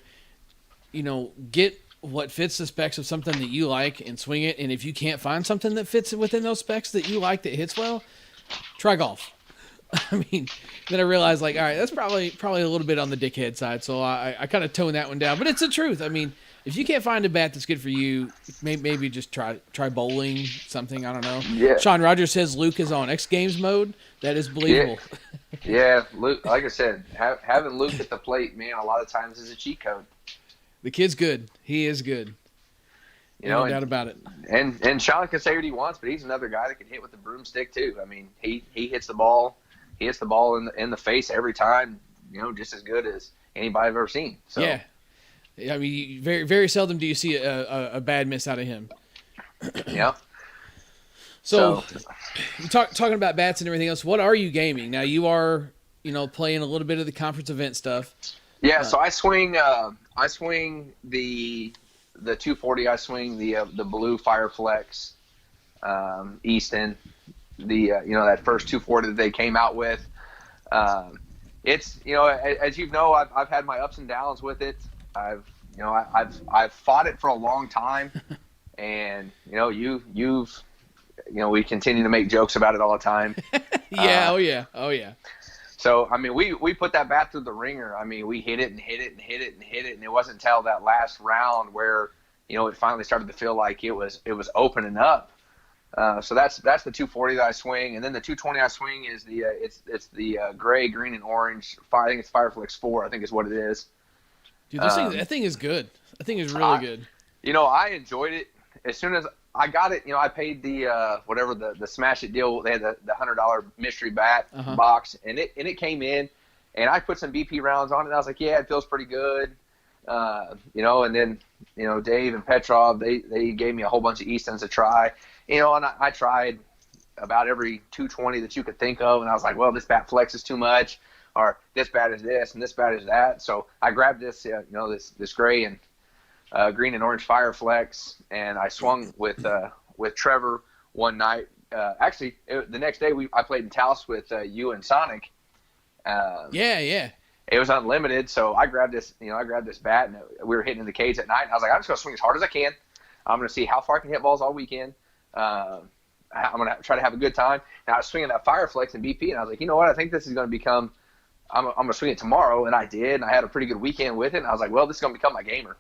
S2: Get what fits the specs of something that you like and swing it. And if you can't find something that fits within those specs that you like that hits well, try golf. I mean, then I realized, like, all right, that's probably a little bit on the dickhead side. So I kind of toned that one down. But it's the truth. I mean, if you can't find a bat that's good for you, maybe just try bowling, something. I don't know.
S1: yeah,
S2: Sean Rogers says Luke is on X Games mode. That is believable.
S1: yeah. Luke, like I said, having Luke at the plate, man, a lot of times is a cheat code.
S2: The kid's good. He is good. No doubt about it.
S1: And Sean can say what he wants, but he's another guy that can hit with the broomstick too. I mean, he hits the ball. He hits the ball in the face every time. Just as good as anybody I've ever seen. So.
S2: Yeah. I mean, very very seldom do you see a bad miss out of him.
S1: Yeah.
S2: So talking about bats and everything else, what are you gaming now? You are playing a little bit of the conference event stuff.
S1: Yeah. So I swing the 240. I swing the blue Fireflex Easton. That first 240 that they came out with. It's as I've had my ups and downs with it. I've fought it for a long time, and we continue to make jokes about it all the time.
S2: Yeah, oh yeah.
S1: So I mean, we put that bat through the ringer. I mean, we hit it and hit it and hit it and hit it, and it wasn't until that last round where it finally started to feel like it was opening up. So that's the 240 that I swing, and then the 220 I swing is it's the gray, green, and orange. I think it's Fireflex 4. I think is what it is.
S2: Dude, that thing is good. That thing is really good.
S1: I enjoyed it as soon as I got it. I paid the the Smash It deal. They had the $100 mystery bat box, and it came in, and I put some BP rounds on it. And I was like, yeah, it feels pretty good. And then Dave and Petrov they gave me a whole bunch of Eastons to try. And I tried about every 220 that you could think of, and I was like, well, this bat flexes too much, or this bat is this, and this bat is that. So I grabbed this, this gray and green and orange Fireflex, and I swung with Trevor one night. The next day I played in Taos with you and Sonic.
S2: Yeah.
S1: It was unlimited, so I grabbed this, bat, and we were hitting in the cage at night. And I was like, I'm just gonna swing as hard as I can. I'm gonna see how far I can hit balls all weekend. I'm going to try to have a good time. And I was swinging that Fireflex and BP, and I was like, you know what? I think this is going to become I'm going to swing it tomorrow, and I did, and I had a pretty good weekend with it, and I was like, well, this is going to become my gamer.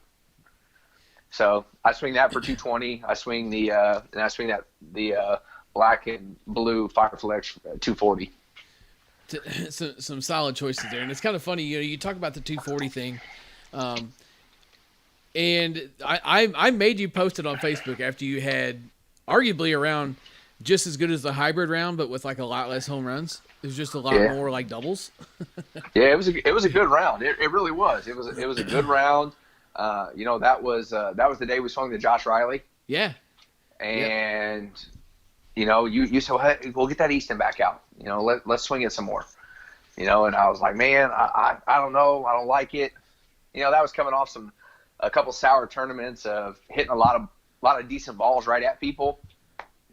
S1: So I swing that for 220. I swing the black and blue Fireflex 240.
S2: Some solid choices there, and it's kind of funny. You talk about the 240 thing. And I made you post it on Facebook after you had arguably around just as good as the hybrid round, but with like a lot less home runs. It was just a lot more like doubles.
S1: Yeah, it was a good round. It really was. It was a good round. That was the day we swung to Josh Riley.
S2: Yeah.
S1: And you said, hey, we'll get that Easton back out. Let's swing it some more. And I was like, man, I don't know, I don't like it. That was coming off a couple sour tournaments of hitting a lot of decent balls right at people,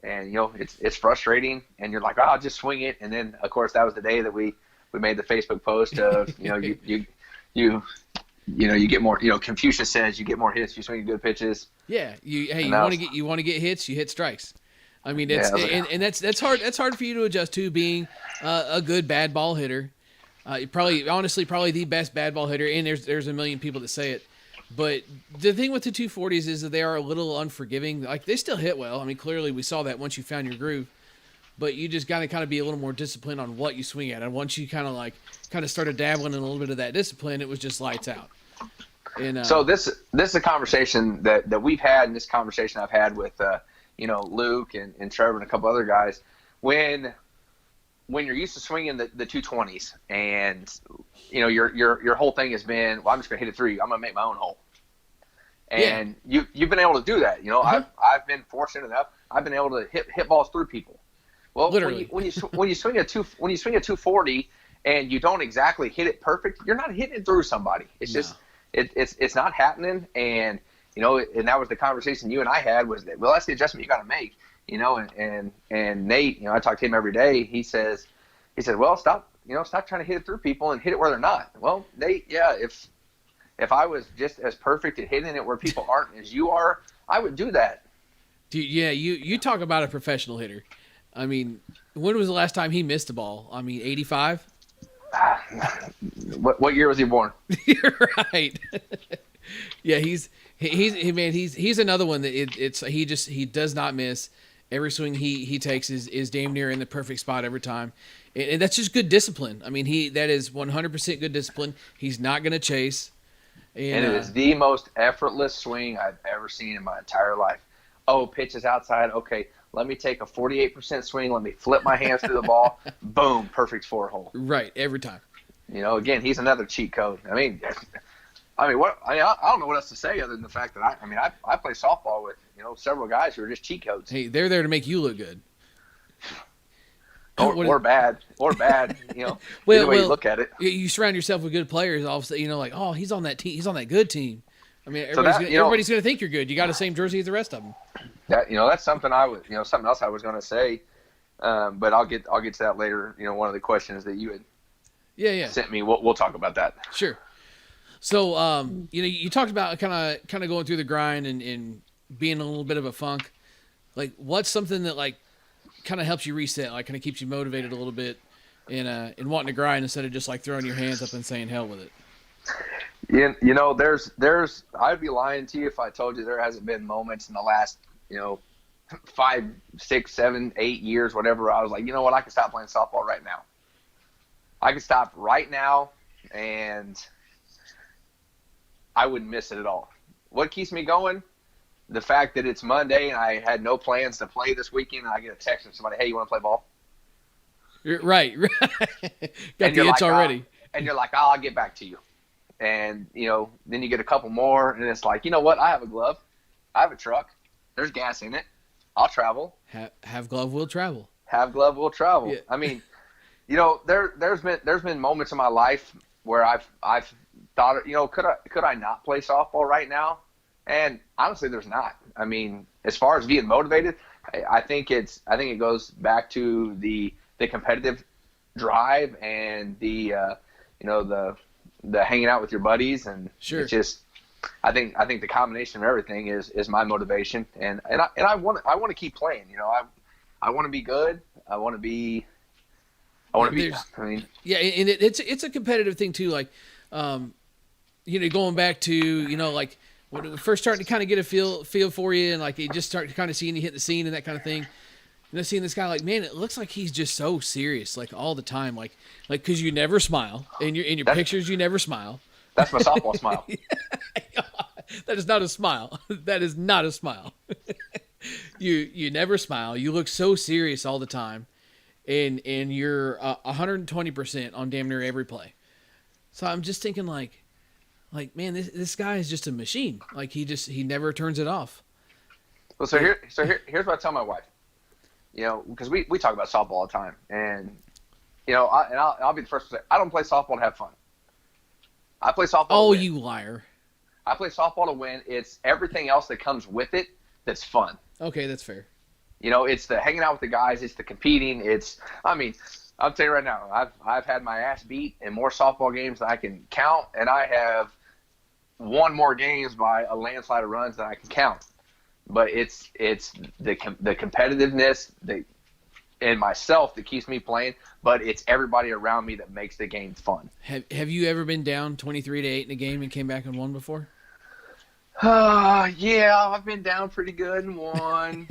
S1: and it's frustrating, and you're like, oh, I'll just swing it. And then of course that was the day that we made the Facebook post of you get more. Confucius says you get more hits, you swing good pitches.
S2: Yeah, you want to get hits, you hit strikes. I mean, that's hard. That's hard for you to adjust to, being a good bad ball hitter. Probably the best bad ball hitter, and there's a million people that say it. But the thing with the 240s is that they are a little unforgiving. Like, they still hit well. I mean, clearly we saw that once you found your groove. But you just got to kind of be a little more disciplined on what you swing at. And once you kind of started dabbling in a little bit of that discipline, it was just lights out. And
S1: so this is a conversation that we've had, and this conversation I've had with Luke and Trevor and a couple other guys. When you're used to swinging the 220s, and your whole thing has been, well, I'm just gonna hit it through you. I'm gonna make my own hole. And you've been able to do that. I've been fortunate enough. I've been able to hit balls through people. Well,
S2: literally,
S1: when you swing a 240 and you don't exactly hit it perfect, you're not hitting it through somebody. It's
S2: No.
S1: just it's not happening. And and that was the conversation you and I had, was that, well, that's the adjustment you got to make. And Nate, I talk to him every day. He said, well, stop trying to hit it through people and hit it where they're not. Well, Nate, yeah, if I was just as perfect at hitting it where people aren't as you are, I would do that.
S2: Dude, yeah, you talk about a professional hitter. I mean, when was the last time he missed a ball? I mean, 85?
S1: What year was he born?
S2: You're right. Yeah, he's another one that he does not miss. Every swing he takes is damn near in the perfect spot every time. And that's just good discipline. I mean, that is 100% good discipline. He's not going to chase.
S1: And it is the most effortless swing I've ever seen in my entire life. Oh, pitch is outside. Okay, let me take a 48% swing. Let me flip my hands through the ball. Boom, perfect 4-hole.
S2: Right, every time.
S1: Again, he's another cheat code. I don't know what else to say other than the fact that I play softball with several guys who are just cheat codes.
S2: Hey, they're there to make you look good.
S1: Or bad. Well, either way you look at it.
S2: You surround yourself with good players. All of a sudden, like, oh, he's on that team. He's on that good team. I mean, everybody's going to think you're good. You got the same jersey as the rest of them.
S1: That's something something else I was going to say, but I'll get to that later. One of the questions that you had sent me. We'll talk about that.
S2: Sure. So, you talked about kind of going through the grind and being in a little bit of a funk. Like, what's something that like kind of helps you reset, like kind of keeps you motivated a little bit in wanting to grind instead of just like throwing your hands up and saying hell with it?
S1: There's I'd be lying to you if I told you there hasn't been moments in the last 5, 6, 7, 8 years, whatever, I was like, you know what, I can stop playing softball right now. I can stop right now and I wouldn't miss it at all. What keeps me going? The fact that it's Monday and I had no plans to play this weekend, and I get a text from somebody, hey, you want to play ball?
S2: Right. Got the itch already.
S1: And you're like, oh, I'll get back to you. And, then you get a couple more, and it's like, you know what? I have a glove. I have a truck. There's gas in it. I'll travel.
S2: Have glove, will travel.
S1: Have glove, will travel. Yeah. I mean, there's been moments in my life where I've thought, could I not play softball right now? And honestly, there's not. I mean, as far as being motivated, I think it goes back to the competitive drive and the hanging out with your buddies, and
S2: sure.
S1: It's just, I think the combination of everything is my motivation, and I want to keep playing. I want to be good. I want to be. I mean,
S2: yeah, and it's a competitive thing too. Like, going back to like when we first started to kind of get a feel for you, and like you just start to kind of seeing you hit the scene and that kind of thing. Seeing this guy, like, man, it looks like he's just so serious, like all the time, like because you never smile in your pictures, you never smile.
S1: That's my softball smile.
S2: That is not a smile. That is not a smile. You never smile. You look so serious all the time, and you're 120% on damn near every play. So I'm just thinking, like man, this guy is just a machine. Like he never turns it off.
S1: Well, here's what I tell my wife. Because we talk about softball all the time, and I'll be the first to say I don't play softball to have fun. I play softball.
S2: Oh,
S1: to win.
S2: You liar!
S1: I play softball to win. It's everything else that comes with it that's fun.
S2: Okay, that's fair.
S1: It's the hanging out with the guys. It's the competing. I'll tell you right now, I've had my ass beat in more softball games than I can count, and I have won more games by a landslide of runs than I can count. But it's the competitiveness in myself that keeps me playing, but it's everybody around me that makes the game fun.
S2: Have you ever been down 23-8 in a game and came back and won before?
S1: Yeah, I've been down pretty good and won.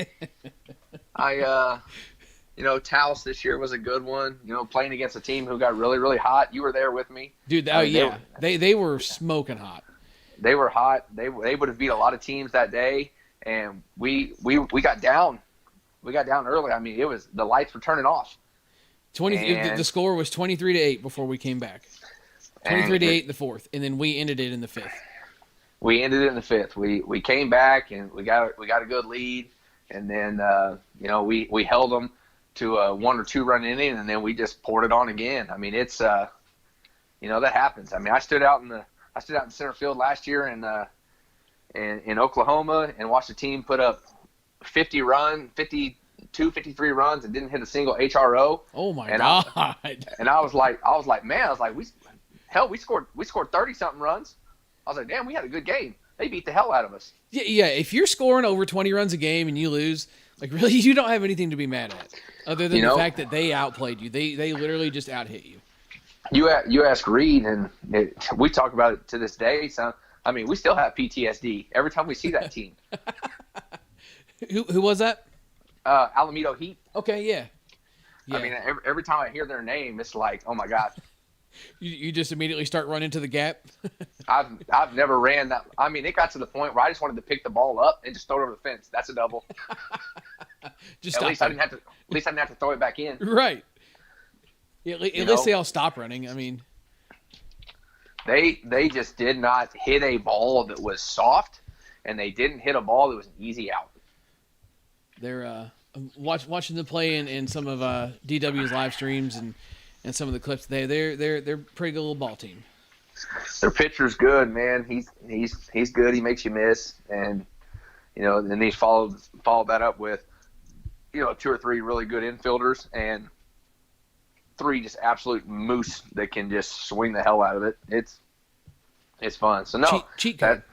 S1: Taos this year was a good one. Playing against a team who got really, really hot. You were there with me,
S2: dude. Yeah, they were smoking hot.
S1: They were hot. They would have beat a lot of teams that day. And we got down. We got down early. I mean, the lights were turning off.
S2: The score was 23-8 before we came back. 23-8 in the fourth, and then we ended it in the fifth.
S1: We ended it in the fifth. We came back and we got a good lead, and then we held them. to a 1 or 2 run inning, and then we just poured it on again. I mean, it's that happens. I mean, I stood out in center field last year in Oklahoma and watched a team put up 52, 53 runs and didn't hit a single HRO.
S2: Oh my God.
S1: I was like, man, we scored 30 something runs. I was like, damn, we had a good game. They beat the hell out of us.
S2: Yeah. If you're scoring over 20 runs a game and you lose, like really, you don't have anything to be mad at, other than the fact that they outplayed you. They literally just outhit you.
S1: You ask Reed, and we talk about it to this day. So I mean, we still have PTSD every time we see that team.
S2: Who was that?
S1: Alameda Heat.
S2: Okay, yeah.
S1: I mean, every time I hear their name, it's like, oh my God.
S2: You just immediately start running to the gap.
S1: I've never ran that. I mean, it got to the point where I just wanted to pick the ball up and just throw it over the fence. That's a double. At least I didn't have to throw it back in.
S2: Right. Yeah, at least they all stop running. I mean,
S1: they just did not hit a ball that was soft, and they didn't hit a ball that was an easy out.
S2: They're watching them play in some of DW's live streams and some of the clips. They're a pretty good little ball team.
S1: Their pitcher's good, man. He's good. He makes you miss, and then he followed that up with 2 or 3 really good infielders and 3 just absolute moose that can just swing the hell out of it. It's fun. So no,
S2: cheat code.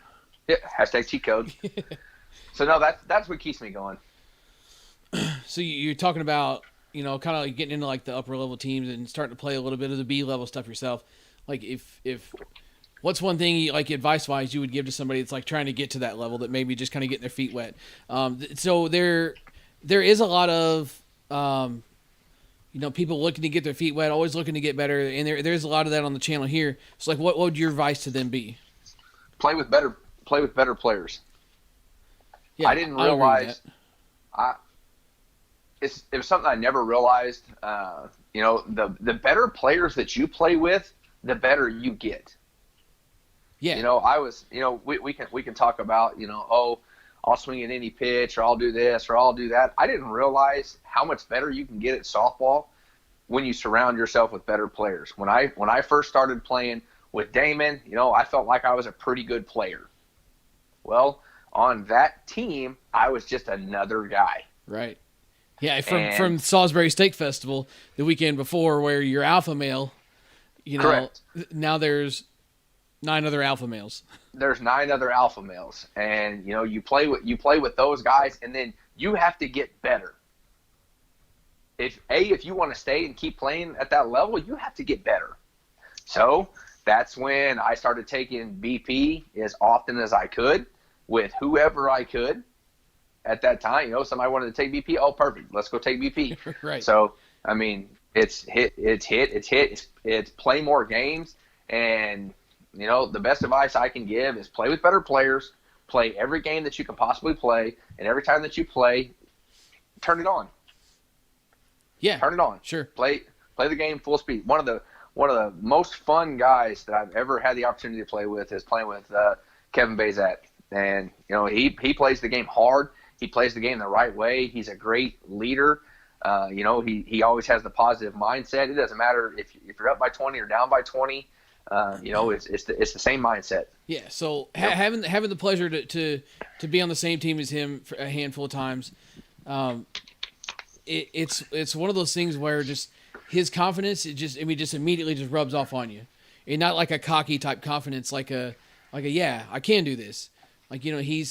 S1: Hashtag cheat code. So no, that's what keeps me going.
S2: So you're talking about, kind of like getting into like the upper level teams and starting to play a little bit of the B level stuff yourself. Like if what's one thing like advice wise you would give to somebody that's like trying to get to that level that maybe just kind of getting their feet wet? So there is a lot of people looking to get their feet wet, always looking to get better, and there's a lot of that on the channel here. So like what would your advice to them be?
S1: Play with better players.
S2: Yeah,
S1: I didn't realize it was something I never realized. The better players that you play with, the better you get.
S2: Yeah.
S1: We can talk about, I'll swing at any pitch, or I'll do this, or I'll do that. I didn't realize how much better you can get at softball when you surround yourself with better players. When I first started playing with Damon, I felt like I was a pretty good player. Well, on that team, I was just another guy.
S2: Right. Yeah, from Salisbury Steak Festival the weekend before, where you're alpha male,
S1: Correct.
S2: Now there's 9 other alpha males.
S1: There's 9 other alpha males, and you play with those guys, and then you have to get better. If you want to stay and keep playing at that level, you have to get better. So that's when I started taking BP as often as I could with whoever I could. At that time, somebody wanted to take BP. Oh, perfect. Let's go take BP.
S2: Right.
S1: So, I mean, it's play more games. And, the best advice I can give is play with better players, play every game that you can possibly play, and every time that you play, turn it on.
S2: Yeah.
S1: Turn it on.
S2: Sure.
S1: Play the game full speed. One of the most fun guys that I've ever had the opportunity to play with is playing with Kevin Bazat. And, he plays the game hard. He plays the game the right way. He's a great leader. He always has the positive mindset. It doesn't matter if you're up by 20 or down by 20. It's the same mindset.
S2: Yeah. So having the pleasure to be on the same team as him for a handful of times, it's one of those things where just his confidence just immediately just rubs off on you, and not like a cocky type confidence, like a yeah, I can do this. Like, he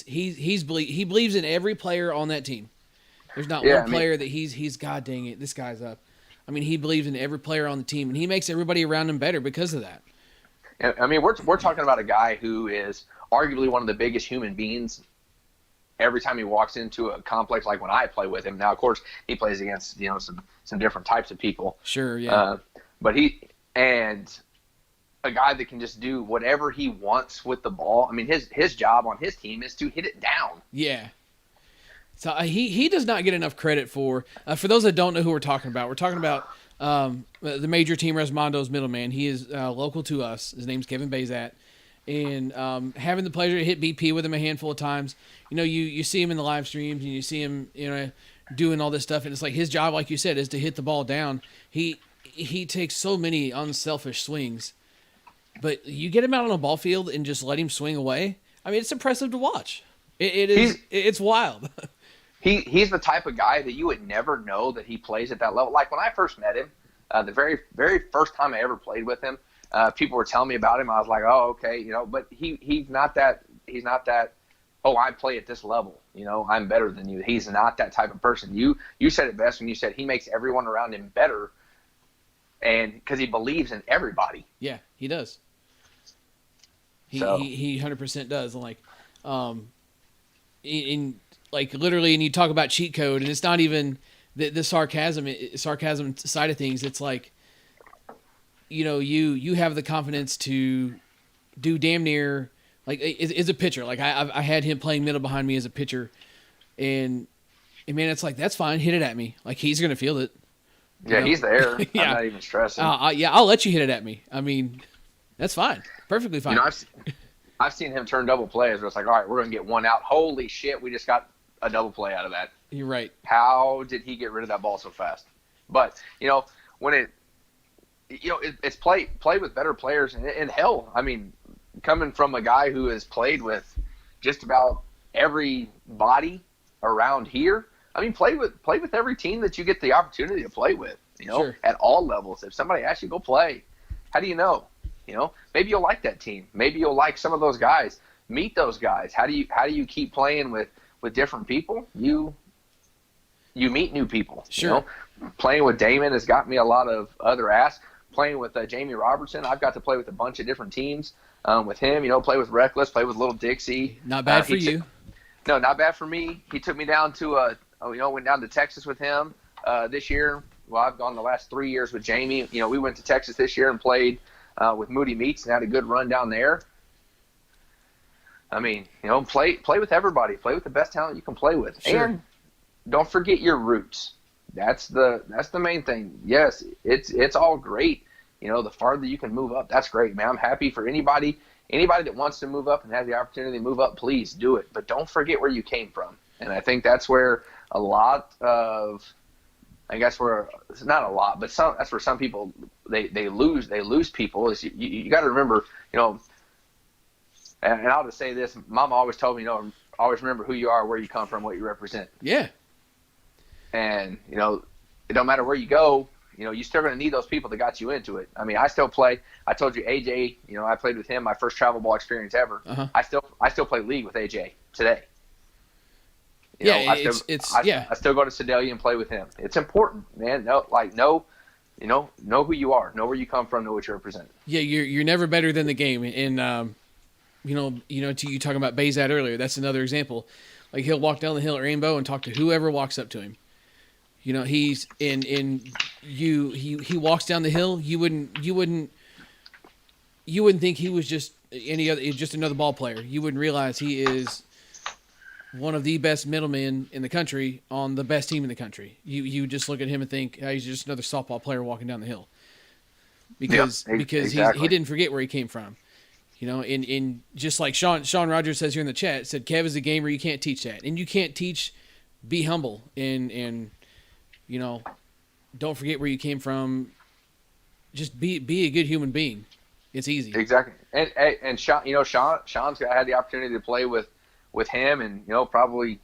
S2: believes in every player on that team. There's not one player that he's God dang it, this guy's up. I mean, he believes in every player on the team, and he makes everybody around him better because of that.
S1: I mean, we're talking about a guy who is arguably one of the biggest human beings. Every time he walks into a complex, like when I play with him. Now, of course, he plays against some different types of people.
S2: Sure, yeah.
S1: But a guy that can just do whatever he wants with the ball. I mean, his job on his team is to hit it down.
S2: Yeah. So he does not get enough credit for those that don't know who we're talking about. We're talking about the major team Resmondo's middleman. He is local to us. His name's Kevin Bazat. And having the pleasure to hit BP with him a handful of times. You see him in the live streams, and you see him, doing all this stuff, and it's like his job, like you said, is to hit the ball down. He takes so many unselfish swings, but you get him out on a ball field and just let him swing away. I mean, it's impressive to watch. It is. It's wild.
S1: He's the type of guy that you would never know that he plays at that level. Like when I first met him, the very first time I ever played with him, people were telling me about him. I was like, oh, okay, But he's not that. He's not that. Oh, I play at this level. I'm better than you. He's not that type of person. You said it best when you said he makes everyone around him better, and because he believes in everybody.
S2: Yeah, he does. He 100% does. Like, in like literally, and you talk about cheat code, and it's not even the sarcasm side of things. It's like, you have the confidence to do damn near like as a pitcher. Like I had him playing middle behind me as a pitcher, and man, it's like that's fine. Hit it at me. Like he's gonna feel it.
S1: Yeah, he's there. Yeah. I'm not even stressing.
S2: Yeah, I'll let you hit it at me. I mean, that's fine. Perfectly fine.
S1: I've seen him turn double plays where it's like, all right, we're going to get one out. Holy shit, we just got a double play out of that.
S2: You're right.
S1: How did he get rid of that ball so fast? But, when it's play with better players. And hell, I mean, coming from a guy who has played with just about everybody around here, I mean, play with every team that you get the opportunity to play with,
S2: sure.
S1: At all levels. If somebody asks you, go play. How do you know? Maybe you'll like that team. Maybe you'll like some of those guys. Meet those guys. How do you keep playing with different people? You meet new people.
S2: Sure.
S1: Playing with Damon has got me a lot of other asks. Playing with Jamie Robertson, I've got to play with a bunch of different teams. With him, play with Reckless, play with Little Dixie.
S2: Not bad for you.
S1: No, not bad for me. He took me down to went down to Texas with him this year. Well, I've gone the last 3 years with Jamie. We went to Texas this year and played with Moody Meats and had a good run down there. I mean, play with everybody. Play with the best talent you can play with.
S2: Sure.
S1: And don't forget your roots. That's the main thing. Yes, it's all great. The farther you can move up, that's great, man. I'm happy for anybody that wants to move up and has the opportunity to move up, please do it. But don't forget where you came from. And I think that's where a lot of, I guess where it's not a lot, but that's where some people they lose people. Is you got to remember, and I'll just say this: Mama always told me, always remember who you are, where you come from, what you represent.
S2: Yeah.
S1: And it don't matter where you go. You're still going to need those people that got you into it. I mean, I still play. I told you AJ. I played with him my first travel ball experience ever.
S2: Uh-huh.
S1: I still play league with AJ today.
S2: I
S1: still go to Sedalia and play with him. It's important, man. Know who you are, know where you come from, know what you represent.
S2: Yeah, you're never better than the game. And you talking about Bayzat earlier. That's another example. Like he'll walk down the hill at Rainbow and talk to whoever walks up to him. He's he walks down the hill. You wouldn't think he was just another ball player. You wouldn't realize he is one of the best middlemen in the country on the best team in the country. You just look at him and think, he's just another softball player walking down the hill. Because
S1: exactly.
S2: he didn't forget where he came from. In just like Sean Rogers says here in the chat, said Kev is a gamer, you can't teach that. And you can't teach be humble and don't forget where you came from. Just be a good human being. It's easy.
S1: Exactly. And Sean's had the opportunity to play with him and probably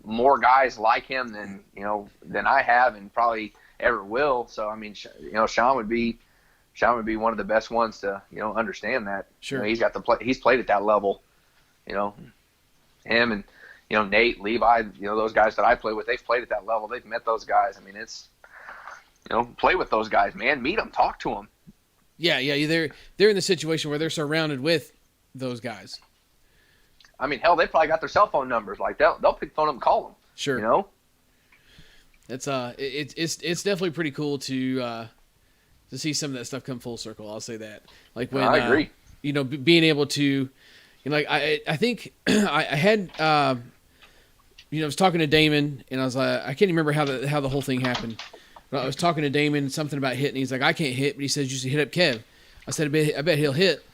S1: more guys like him than I have and probably ever will. So I mean, Sean would be one of the best ones to understand that.
S2: Sure.
S1: He's got he's played at that level. Him and Nate, Levi, those guys that I play with, they've played at that level. They've met those guys. I mean, it's play with those guys, man. Meet them, talk to them.
S2: Yeah. They're in the situation where they're surrounded with those guys.
S1: I mean, hell, they probably got their cell phone numbers. Like they'll pick the phone up and call them.
S2: Sure. That's it's definitely pretty cool to see some of that stuff come full circle. I'll say that. Like when
S1: I agree.
S2: Being able to, I think I had I was talking to Damon and I was like, I can't remember how the whole thing happened. But I was talking to Damon something about hitting. He's like, I can't hit, but he says you should hit up Kev. I said, I bet he'll hit.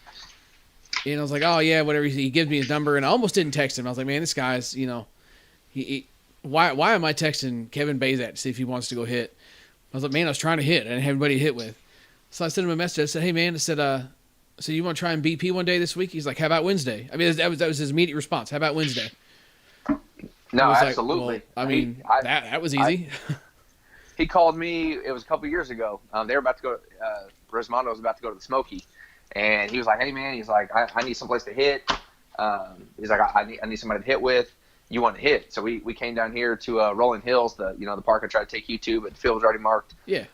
S2: And I was like, oh yeah, whatever. He gives me his number, and I almost didn't text him. I was like, man, this guy's, he why am I texting Kevin Bazat to see if he wants to go hit? I was like, man, I was trying to hit. I didn't have anybody to hit with. So I sent him a message. I said, hey, man, I said, you want to try and BP one day this week? He's like, how about Wednesday? I mean, that was his immediate response. How about Wednesday?
S1: No,
S2: Like,
S1: absolutely.
S2: well, I mean, that was easy.
S1: He called me. It was a couple years ago. They were about to go. Rosmondo was about to go to the Smoky, and he was like, "Hey man," he's like, "I need someplace to hit." He's like, "I need somebody to hit with. You want to hit?" So we came down here to Rolling Hills, the park I tried to take you to, but the field was already marked.
S2: Yeah.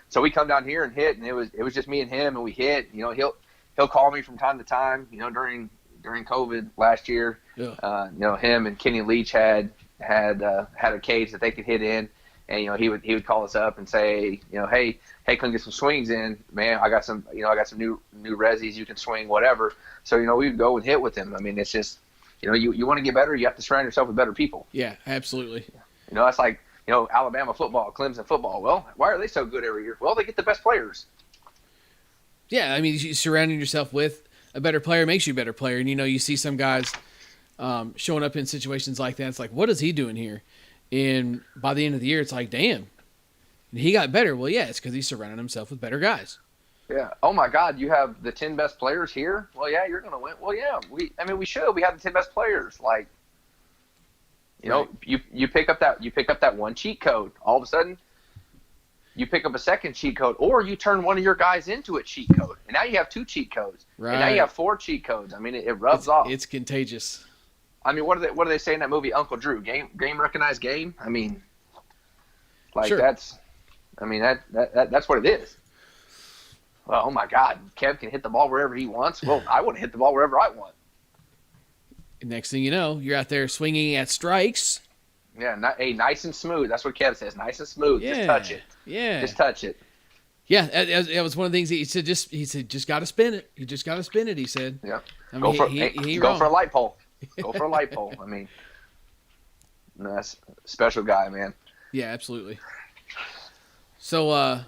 S1: So we come down here and hit, and it was just me and him, and we hit. He'll call me from time to time. During COVID last year,
S2: yeah.
S1: Him and Kenny Leach had a cage that they could hit in. And he would call us up and say, hey, come get some swings in, man. I got some new resis you can swing, whatever. So we would go and hit with him. I mean, it's just you want to get better, you have to surround yourself with better people.
S2: Yeah, absolutely.
S1: That's like Alabama football, Clemson football. Well, why are they so good every year? Well, they get the best players.
S2: Yeah, I mean, surrounding yourself with a better player makes you a better player, and you see some guys showing up in situations like that. It's like, what is he doing here? And by the end of the year, it's like, damn, he got better. Well, yeah, it's because he surrounded himself with better guys.
S1: Yeah. Oh my God, you have the 10 best players here. Well, yeah, you're gonna win. Well, yeah, we should. We have the 10 best players. Like,
S2: Right.
S1: you pick up that one cheat code. All of a sudden, you pick up a second cheat code, or you turn one of your guys into a cheat code, and now you have 2 cheat codes.
S2: Right.
S1: And now you have 4 cheat codes. I mean, it rubs off.
S2: It's contagious.
S1: I mean, what do they say in that movie, Uncle Drew? Game recognized game. I mean, like
S2: Sure.
S1: that's what it is. Well, oh my God, Kev can hit the ball wherever he wants. Well, I want to hit the ball wherever I want.
S2: Next thing you know, you're out there swinging at strikes.
S1: Yeah, nice and smooth. That's what Kev says. Nice and smooth.
S2: Yeah.
S1: Just touch it.
S2: Yeah.
S1: Just touch it.
S2: Yeah, that was one of the things he said. Just got to spin it. You just got to spin it. He said.
S1: Yeah.
S2: I mean,
S1: Go for a light pole. Go for a light pole. I mean, that's a special guy, man.
S2: Yeah, absolutely. So,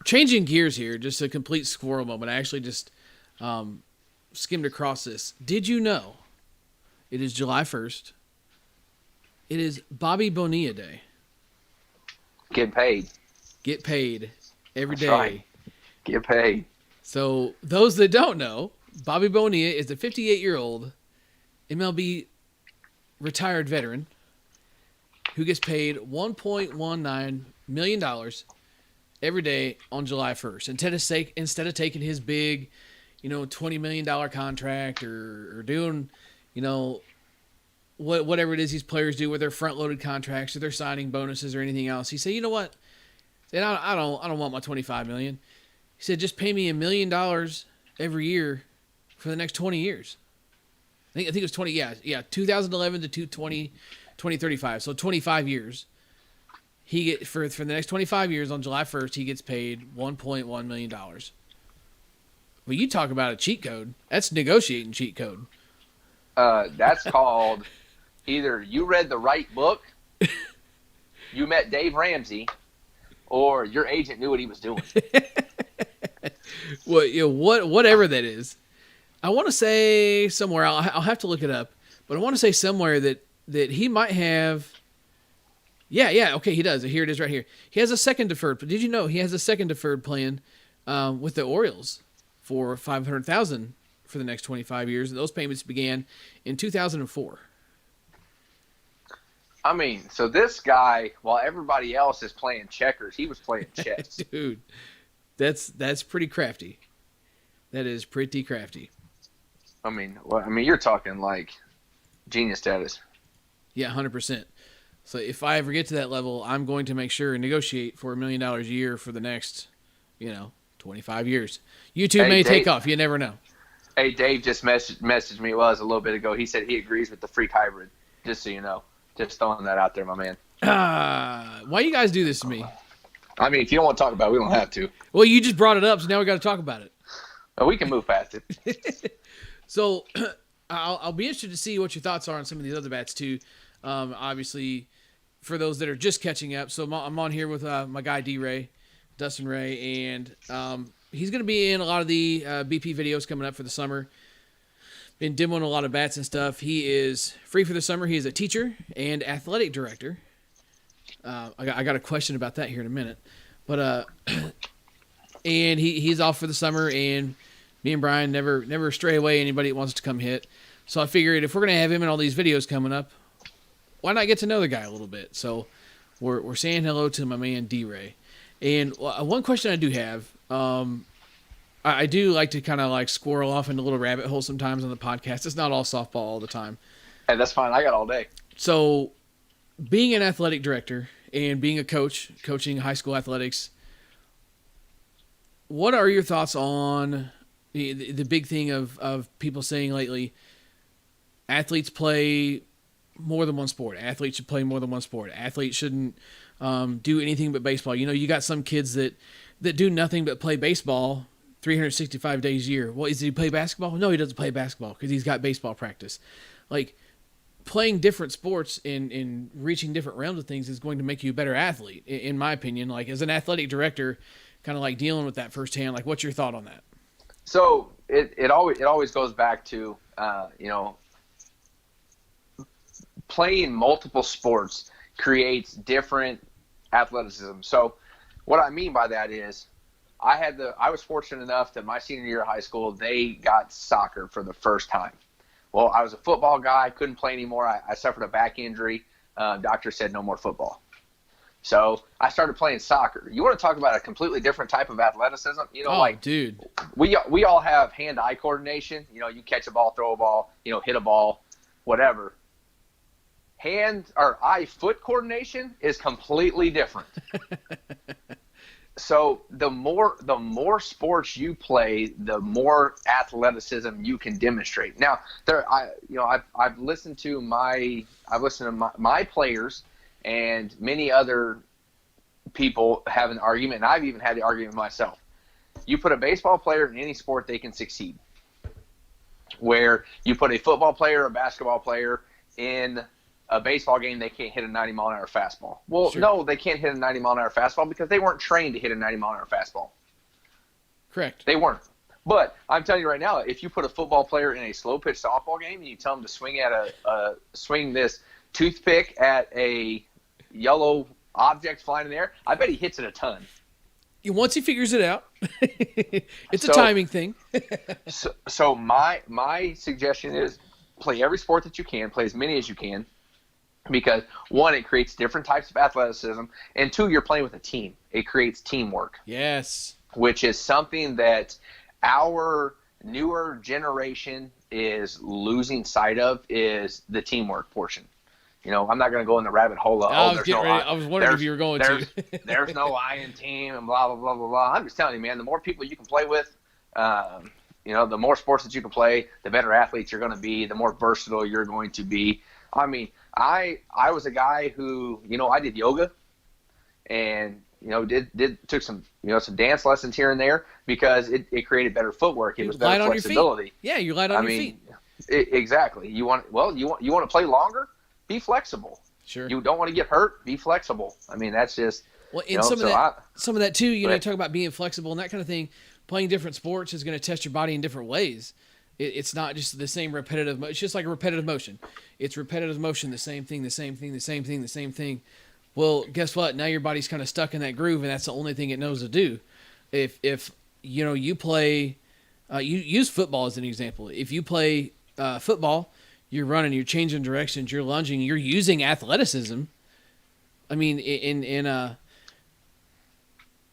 S2: changing gears here, just a complete squirrel moment. I actually just skimmed across this. Did you know it is July 1st? It is Bobby Bonilla Day.
S1: Get paid.
S2: Get paid every
S1: That's
S2: day.
S1: right. Get paid.
S2: So, those that don't know, Bobby Bonilla is a 58-year-old MLB retired veteran who gets paid $1.19 million every day on July 1st. Instead of taking his big, $20 million contract or doing, whatever it is these players do with their front-loaded contracts or their signing bonuses or anything else, he said, you know what? Then I don't want my $25 million. He said, just pay me $1 million every year for the next 20 years. I think it was 20. Yeah, 2011 to 2035. So 25 years. He get for the next 25 years on July 1st, he gets paid $1.1 million. Well, you talk about a cheat code. That's negotiating cheat code.
S1: That's called either you read the right book, you met Dave Ramsey, or your agent knew what he was doing.
S2: Well, whatever that is. I want to say somewhere, I'll have to look it up, but I want to say somewhere that he might have. Yeah, okay, he does. Here it is right here. He has a second deferred. But did you know he has a second deferred plan with the Orioles for $500,000 for the next 25 years, and those payments began in 2004.
S1: I mean, so this guy, while everybody else is playing checkers, he was playing chess.
S2: Dude, that's pretty crafty. That is pretty crafty.
S1: I mean, you're talking like genius status.
S2: Yeah, 100%. So if I ever get to that level, I'm going to make sure and negotiate for $1 million a year for the next, 25 years. YouTube may take off. You never know.
S1: Hey, Dave just messaged me a little bit ago. He said he agrees with the freak hybrid. Just so you know, just throwing that out there, my man.
S2: Why you guys do this to me?
S1: I mean, if you don't want to talk about it, we don't have to.
S2: Well, you just brought it up, so now we got to talk about it.
S1: But we can move past it.
S2: So I'll be interested to see what your thoughts are on some of these other bats too. Obviously, for those that are just catching up, so I'm on here with my guy D-Ray, Dustin Ray, and he's going to be in a lot of the BP videos coming up for the summer. been demoing a lot of bats and stuff. He is free for the summer. He is a teacher and athletic director. I got a question about that here in a minute, but and he's off for the summer, and me and Brian never stray away anybody that wants to come hit. So I figured if we're gonna have him in all these videos coming up, why not get to know the guy a little bit? So we're saying hello to my man D-Ray. And one question I do have, I do like to kind of like squirrel off into little rabbit holes sometimes on the podcast. It's not all softball all the time.
S1: Hey, that's fine. I got all day.
S2: So being an athletic director and being a coach, coaching high school athletics, what are your thoughts on the big thing of people saying lately, athletes play more than one sport. Athletes should play more than one sport. Athletes shouldn't do anything but baseball. You know, you got some kids that do nothing but play baseball 365 days a year. Well, does he play basketball? No, he doesn't play basketball because he's got baseball practice. Like, playing different sports and reaching different realms of things is going to make you a better athlete, in my opinion. Like, as an athletic director, kind of like dealing with that firsthand, like, what's your thought on that?
S1: So it always goes back to, playing multiple sports creates different athleticism. So what I mean by that is I was fortunate enough that my senior year of high school, they got soccer for the first time. Well, I was a football guy, couldn't play anymore. I suffered a back injury. Doctor said no more football. So I started playing soccer. You want to talk about a completely different type of athleticism?
S2: Dude,
S1: we all have hand-eye coordination. You know, you catch a ball, throw a ball, hit a ball, whatever. Hand or eye-foot coordination is completely different. So the more sports you play, the more athleticism you can demonstrate. Now, I've listened to my players, and many other people have an argument, and I've even had the argument myself. You put a baseball player in any sport, they can succeed. Where you put a football player, a basketball player in a baseball game, they can't hit a 90-mile-an-hour fastball. Well, sure. No, they can't hit a 90-mile-an-hour fastball because they weren't trained to hit a 90-mile-an-hour fastball.
S2: Correct.
S1: They weren't. But I'm telling you right now, if you put a football player in a slow-pitch softball game and you tell them to swing this toothpick at a yellow object flying in the air, I bet he hits it a ton.
S2: Once he figures it out, it's a timing thing.
S1: so my suggestion is play every sport that you can, play as many as you can. Because, one, it creates different types of athleticism, and two, you're playing with a team. It creates teamwork.
S2: Yes. Which
S1: is something that our newer generation is losing sight of, is the teamwork portion. I'm not going to go in the rabbit hole of,
S2: I was wondering if you were going to.
S1: There's no I in team and blah, blah, blah, blah, blah. I'm just telling you, man, the more people you can play with, the more sports that you can play, the better athletes you're going to be, the more versatile you're going to be. I mean, I was a guy who, I did yoga and, took some, some dance lessons here and there because it created better footwork. It was better flexibility.
S2: Yeah, you light on your feet.
S1: Exactly. You want to play longer? Be flexible.
S2: Sure.
S1: You don't want to get hurt? Be flexible. I mean, that's just.
S2: Well, and some of that too, you talk about being flexible and that kind of thing. Playing different sports is going to test your body in different ways. It's not just the same repetitive. It's just like a repetitive motion. It's repetitive motion, the same thing, the same thing, the same thing, the same thing. Well, guess what? Now your body's kind of stuck in that groove, and that's the only thing it knows to do. If you play, you use football as an example. If you play football, you're running, you're changing directions, you're lunging, you're using athleticism. I mean, in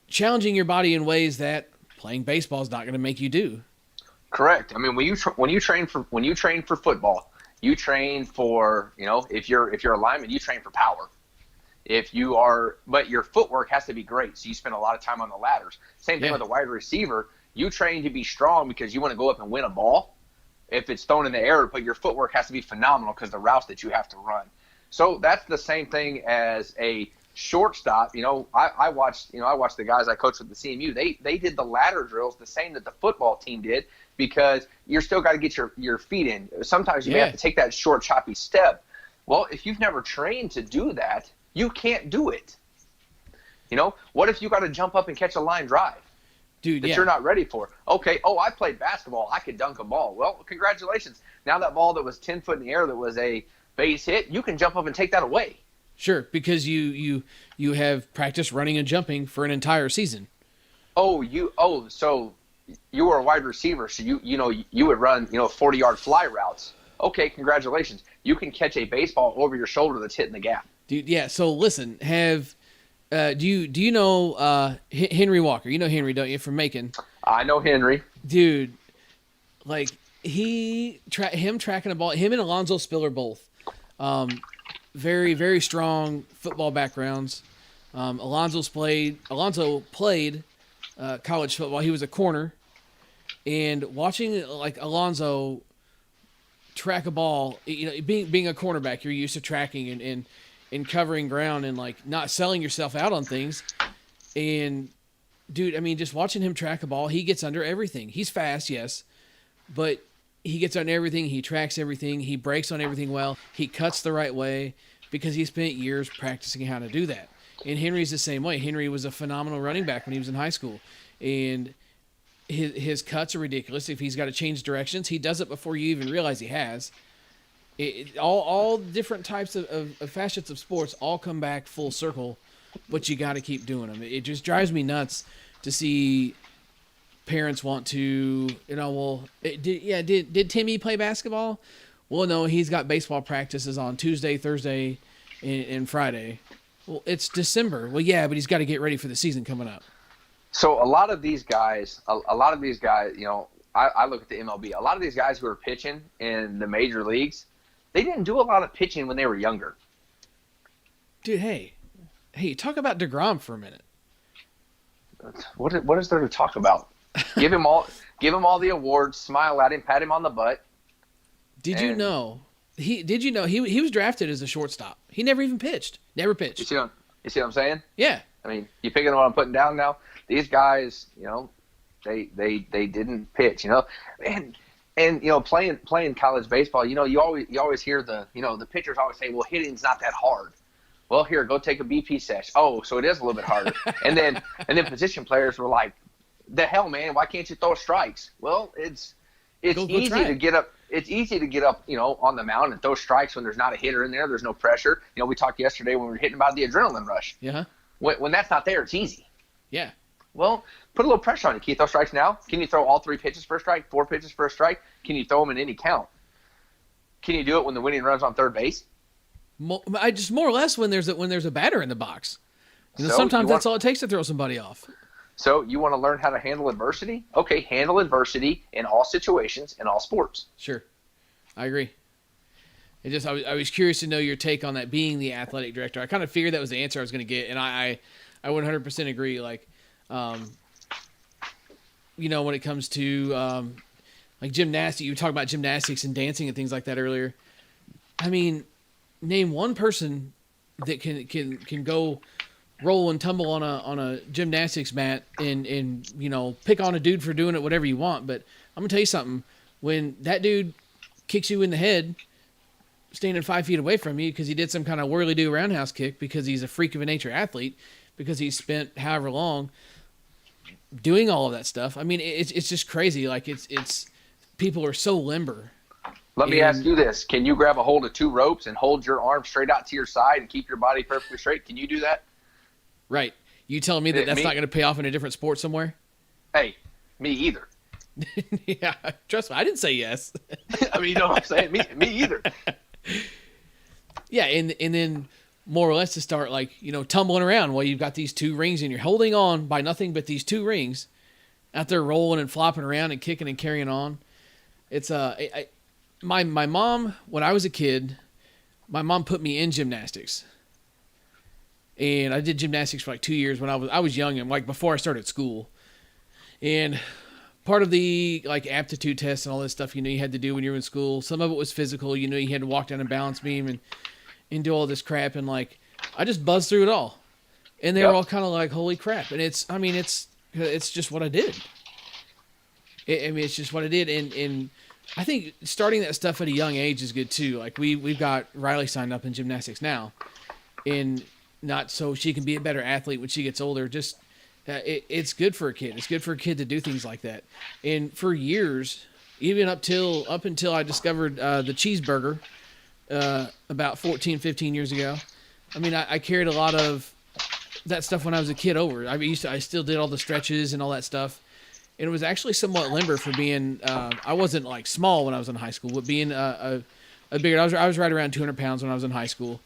S2: challenging your body in ways that playing baseball is not going to make you do.
S1: Correct. I mean, when you train for football, you train for, if you're a lineman, you train for power. But your footwork has to be great, so you spend a lot of time on the ladders. Same thing with a wide receiver. You train to be strong because you want to go up and win a ball. If it's thrown in the air, but your footwork has to be phenomenal because the routes that you have to run. So that's the same thing as a shortstop. I watched the guys I coached with the CMU. They did the ladder drills the same that the football team did because you're still got to get your feet in. Sometimes you may have to take that short, choppy step. Well, if you've never trained to do that, you can't do it. What if you got to jump up and catch a line drive?
S2: dude,
S1: that
S2: yeah.
S1: you're not ready for. Okay, I played basketball. I could dunk a ball. Well, congratulations. Now that ball that was 10 foot in the air that was a base hit, you can jump up and take that away.
S2: Sure, because you have practiced running and jumping for an entire season.
S1: So you were a wide receiver, so you would run 40-yard fly routes. Okay, congratulations. You can catch a baseball over your shoulder that's hitting the gap.
S2: Dude, yeah. So listen, do you know Henry Walker? You know Henry, don't you, from Macon?
S1: I know Henry.
S2: Dude, like him tracking a ball, him and Alonzo Spiller both, very very strong football backgrounds. Alonzo played college football. He was a corner, and watching like Alonzo track a ball, being a cornerback, you're used to tracking and covering ground and like not selling yourself out on things. And dude, I mean, just watching him track a ball, he gets under everything. He's fast, yes, but he gets on everything. He tracks everything. He breaks on everything well. He cuts the right way because he spent years practicing how to do that. And Henry's the same way. Henry was a phenomenal running back when he was in high school, and his cuts are ridiculous. If he's got to change directions, he does it before you even realize he has. All different types of facets of sports all come back full circle, but you got to keep doing them. It just drives me nuts to see parents want to, did Timmy play basketball? Well, no, he's got baseball practices on Tuesday, Thursday, and Friday. Well, it's December. Well, yeah, but he's got to get ready for the season coming up.
S1: So a lot of these guys, I look at the MLB. A lot of these guys who are pitching in the major leagues, they didn't do a lot of pitching when they were younger.
S2: Dude, hey, talk about DeGrom for a minute.
S1: What is there to talk about? Give him all the awards, smile at him, pat him on the butt.
S2: Did you know he was drafted as a shortstop? He never even pitched. Never pitched.
S1: You see what I'm saying?
S2: Yeah.
S1: I mean, you picking what I'm putting down now? These guys, they didn't pitch, and playing college baseball, you always hear the pitchers always say, well, hitting's not that hard. Well, here, go take a BP sesh. Oh, so it is a little bit harder. and then position players were like, the hell, man, why can't you throw strikes? Well, it's easy to get up. It's easy to get up, on the mound and throw strikes when there's not a hitter in there. There's no pressure. We talked yesterday when we were hitting about the adrenaline rush.
S2: Yeah.
S1: When that's not there, it's easy.
S2: Yeah.
S1: Well, put a little pressure on you. Can you throw strikes now? Can you throw all 3 pitches for a strike, 4 pitches for a strike? Can you throw them in any count? Can you do it when the winning run's on third base?
S2: Just more or less when there's a batter in the box. Sometimes that's all it takes to throw somebody off.
S1: So you want to learn how to handle adversity? Okay, handle adversity in all situations, in all sports.
S2: Sure. I agree. I was curious to know your take on that, being the athletic director. I kind of figured that was the answer I was going to get, and I 100% agree. Like, when it comes to like gymnastics, you were talking about gymnastics and dancing and things like that earlier. I mean, name one person that can go roll and tumble on a gymnastics mat and pick on a dude for doing it, whatever you want. But I'm gonna tell you something: when that dude kicks you in the head, standing 5 feet away from you because he did some kind of whirly-do roundhouse kick because he's a freak of a nature athlete, because he spent however long doing all of that stuff. I mean, it's just crazy. Like it's people are so limber.
S1: Let me ask you this: can you grab a hold of 2 ropes and hold your arm straight out to your side and keep your body perfectly straight? Can you do that?
S2: Right. You telling me that's not going to pay off in a different sport somewhere?
S1: Hey, me either.
S2: Yeah, trust me, I didn't say yes.
S1: I mean, you know what I'm saying? Me either.
S2: Yeah, and then more or less to start tumbling around while you've got these 2 rings and you're holding on by nothing but these 2 rings, out there rolling and flopping around and kicking and carrying on. It's my mom, when I was a kid, my mom put me in gymnastics. And I did gymnastics for 2 years when I was young and before I started school. And part of the aptitude tests and all this stuff, you had to do when you were in school. Some of it was physical. You had to walk down a balance beam and do all this crap. And I just buzzed through it all. And they were all kind of like, holy crap. And it's just what I did. It's just what I did. And I think starting that stuff at a young age is good too. We've got Riley signed up in gymnastics now, and not so she can be a better athlete when she gets older. Just It's good for a kid. It's good for a kid to do things like that. And for years, even up until I discovered the cheeseburger about 14, 15 years ago. I mean, I carried a lot of that stuff when I was a kid over. I still did all the stretches and all that stuff. And it was actually somewhat limber for being, I wasn't like small when I was in high school, but being a bigger, I was right around 200 pounds when I was in high school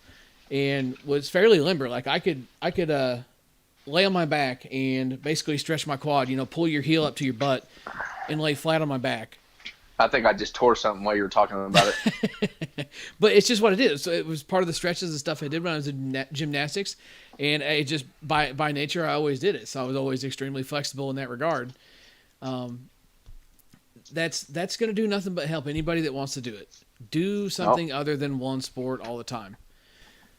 S2: and was fairly limber. Like I could lay on my back and basically stretch my quad, pull your heel up to your butt and lay flat on my back.
S1: I think I just tore something while you were talking about
S2: it. But it's just what it is. So it was part of the stretches and stuff I did when I was in gymnastics. And it just, by nature, I always did it. So I was always extremely flexible in that regard. That's going to do nothing but help anybody that wants to do it. Do something other than one sport all the time.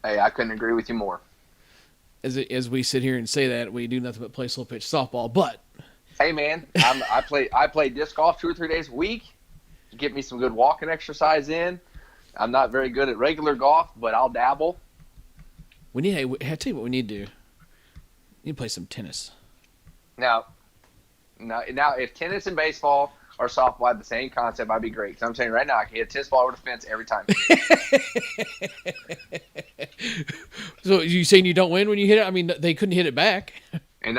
S1: Hey, I couldn't agree with you more.
S2: As we sit here and say that, we do nothing but play slow pitch softball. But
S1: hey, man, I play disc golf 2 or 3 days a week. Get me some good walking exercise in. I'm not very good at regular golf, but I'll dabble.
S2: I tell you what we need to do. We need to play some tennis.
S1: Now, if tennis and baseball or softball had the same concept, I'd be great. Because I'm saying right now, I can hit a tennis ball over the fence every time.
S2: So you saying you don't win when you hit it? I mean, they couldn't hit it back.
S1: And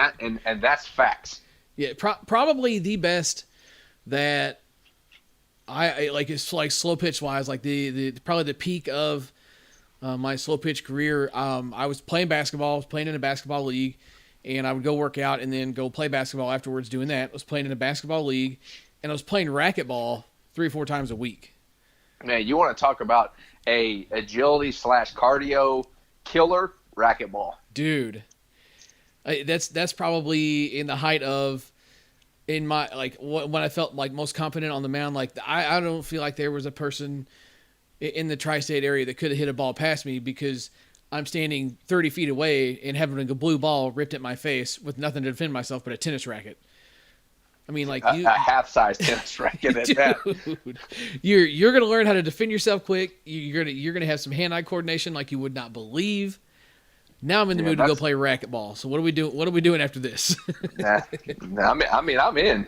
S1: that's facts.
S2: Yeah, probably the best that I like. It's like slow pitch wise, like the probably the peak of my slow pitch career. I was playing basketball. I was playing in a basketball league, and I would go work out and then go play basketball afterwards. Doing that, I was playing in a basketball league, and I was playing racquetball 3 or 4 times a week.
S1: Man, you want to talk about a agility / cardio killer? Racquetball,
S2: dude. That's probably in the height of. In my, like, when I felt like most confident on the mound, like I don't feel like there was a person in the tri-state area that could have hit a ball past me because I'm standing 30 feet away and having a blue ball ripped at my face with nothing to defend myself but a tennis racket. I mean, like
S1: a half-size tennis racket at that.
S2: You're gonna learn how to defend yourself quick. You're gonna have some hand-eye coordination like you would not believe. Now I'm in the mood to go play racquetball. So what are we doing? What are we doing after this?
S1: I'm in.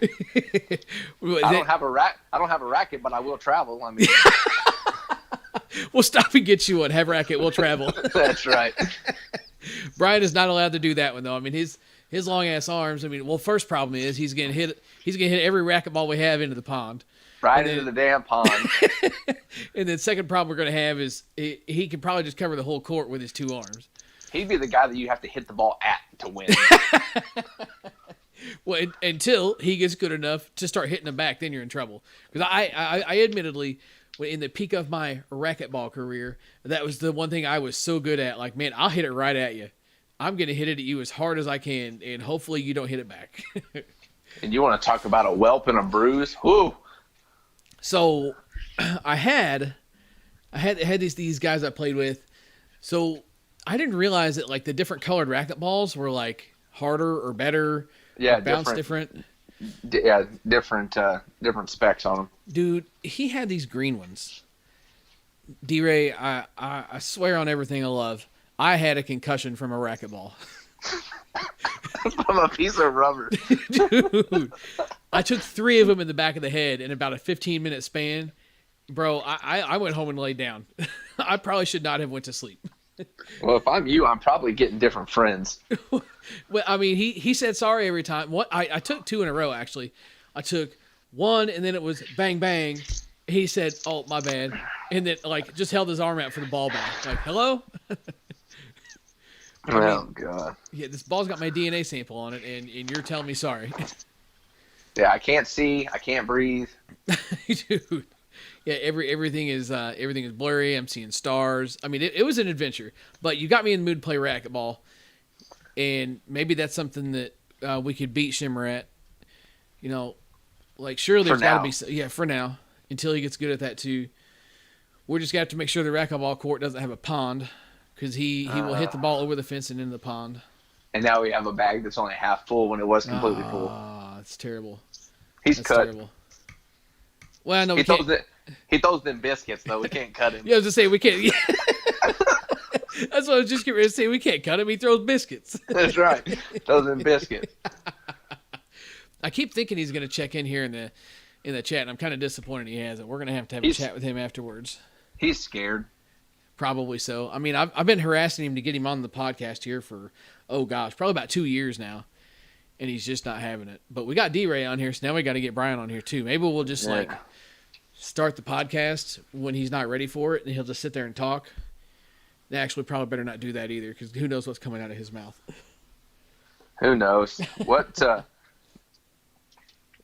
S1: I don't have a racket, but I will travel. I mean,
S2: we'll stop and get you one. Have a racket. We'll travel.
S1: That's right.
S2: Brian is not allowed to do that one though. I mean, his long ass arms. I mean, first problem is he's gonna hit every racquetball we have into the pond.
S1: Right into the damn pond.
S2: And then second problem we're gonna have is he can probably just cover the whole court with his 2 arms.
S1: He'd be the guy that you have to hit the ball at to win.
S2: Well, until he gets good enough to start hitting them back, then you're in trouble. Because I admittedly, in the peak of my racquetball career, that was the one thing I was so good at. Like, man, I'll hit it right at you. I'm going to hit it at you as hard as I can, and hopefully you don't hit it back.
S1: And you want to talk about a whelp and a bruise? Whoo!
S2: So I had these guys I played with. So I didn't realize that like the different colored racquetballs were like harder or better.
S1: Yeah,
S2: bounce different.
S1: Yeah, different specs on them.
S2: Dude, he had these green ones. D-Ray, I swear on everything I love, I had a concussion from a racquetball.
S1: From a piece of rubber.
S2: Dude, I took 3 of them in the back of the head in about a 15-minute span. Bro, I went home and laid down. I probably should not have went to sleep.
S1: Well, if I'm you, I'm probably getting different friends.
S2: Well, I mean, he said sorry every time. I took 2 in a row, actually. I took 1, and then it was bang, bang. He said, oh, my bad. And then, like, just held his arm out for the ball back. Like, hello?
S1: Oh, God.
S2: Yeah, this ball's got my DNA sample on it, and you're telling me sorry.
S1: Yeah, I can't see. I can't breathe.
S2: Dude. Yeah, everything is blurry. I'm seeing stars. I mean, it was an adventure, but you got me in the mood to play racquetball, and maybe that's something that we could beat Shimmer at. You know, like surely there's got to be for now until he gets good at that too. We're just gonna have to make sure the racquetball court doesn't have a pond because he will hit the ball over the fence and into the pond.
S1: And now we have a bag that's only half full when it was completely full.
S2: Ah, that's terrible.
S1: That's cut. Terrible.
S2: Well, no,
S1: he throws them biscuits, though. We can't cut him.
S2: Yeah, I was just saying we can't. Yeah. That's what I was just getting ready to say. We can't cut him. He throws biscuits.
S1: That's right. Those in biscuit.
S2: I keep thinking he's going to check in here in the chat, and I'm kind of disappointed he hasn't. We're going to have a chat with him afterwards.
S1: He's scared.
S2: Probably so. I mean, I've been harassing him to get him on the podcast here for, probably about 2 years now, and he's just not having it. But we got D-Ray on here, so now we got to get Brian on here too. Maybe we'll just start the podcast when he's not ready for it, and he'll just sit there and talk. Actually, probably better not do that either, because who knows what's coming out of his mouth.
S1: Who knows? What?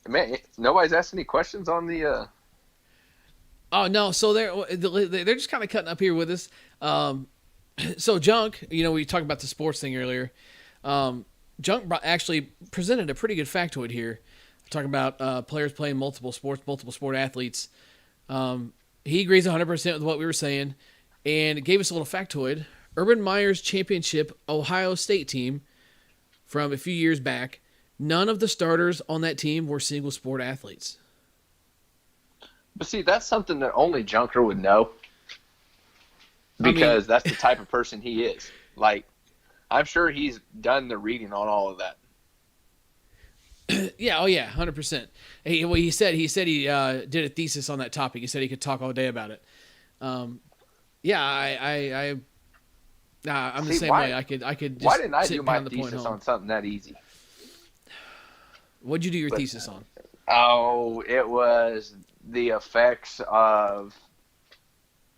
S1: Man, nobody's asked any questions on the.
S2: Oh no! So they're just kind of cutting up here with us. So Junk, we talked about the sports thing earlier. Junk actually presented a pretty good factoid here, talking about players playing multiple sports, multiple sport athletes. He agrees 100% with what we were saying, and it gave us a little factoid. Urban Meyer's championship Ohio State team from a few years back. None of the starters on that team were single sport athletes. But
S1: see, that's something that only Junker would know, because that's the type of person he is. Like, I'm sure he's done the reading on all of that.
S2: Yeah, 100%. He said he did a thesis on that topic. He said he could talk all day about it. I'm the same way. I could. Just
S1: why didn't I do my thesis on something that easy?
S2: What'd you do your thesis on?
S1: Oh, it was the effects of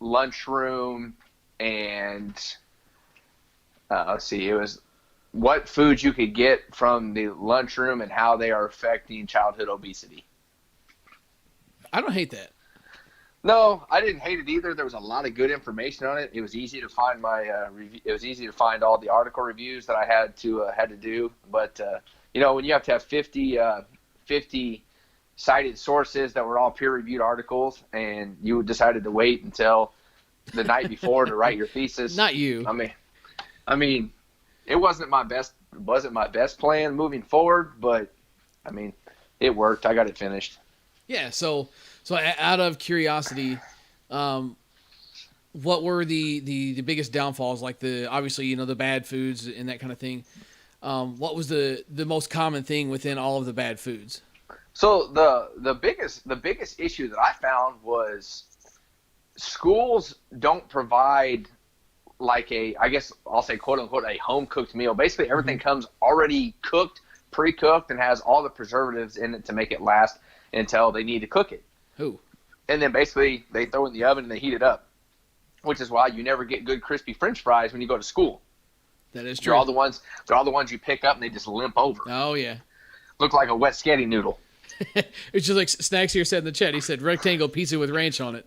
S1: lunchroom and let's see, it was what foods you could get from the lunchroom and how they are affecting childhood obesity.
S2: I don't hate that.
S1: No, I didn't hate it either. There was a lot of good information on it. It was easy to find it was easy to find all the article reviews that I had to do. But when you have to have 50 cited sources that were all peer-reviewed articles, and you decided to wait until the night before to write your thesis.
S2: Not you.
S1: I mean, it wasn't my best plan moving forward, but I mean, it worked. I got it finished.
S2: Yeah. So out of curiosity, what were the biggest downfalls? Like obviously the bad foods and that kind of thing. What was the most common thing within all of the bad foods?
S1: So the biggest issue that I found was schools don't provide like I guess I'll say quote unquote a home cooked meal. Basically everything comes already cooked, pre-cooked, and has all the preservatives in it to make it last until they need to cook it.
S2: Ooh.
S1: And then basically they throw it in the oven and they heat it up, which is why you never get good crispy French fries when you go to school.
S2: That is true.
S1: They're all the ones you pick up and they just limp over.
S2: Oh yeah.
S1: Look like a wet sketty noodle.
S2: It's just like Snacks here said in the chat. He said rectangle pizza with ranch on it.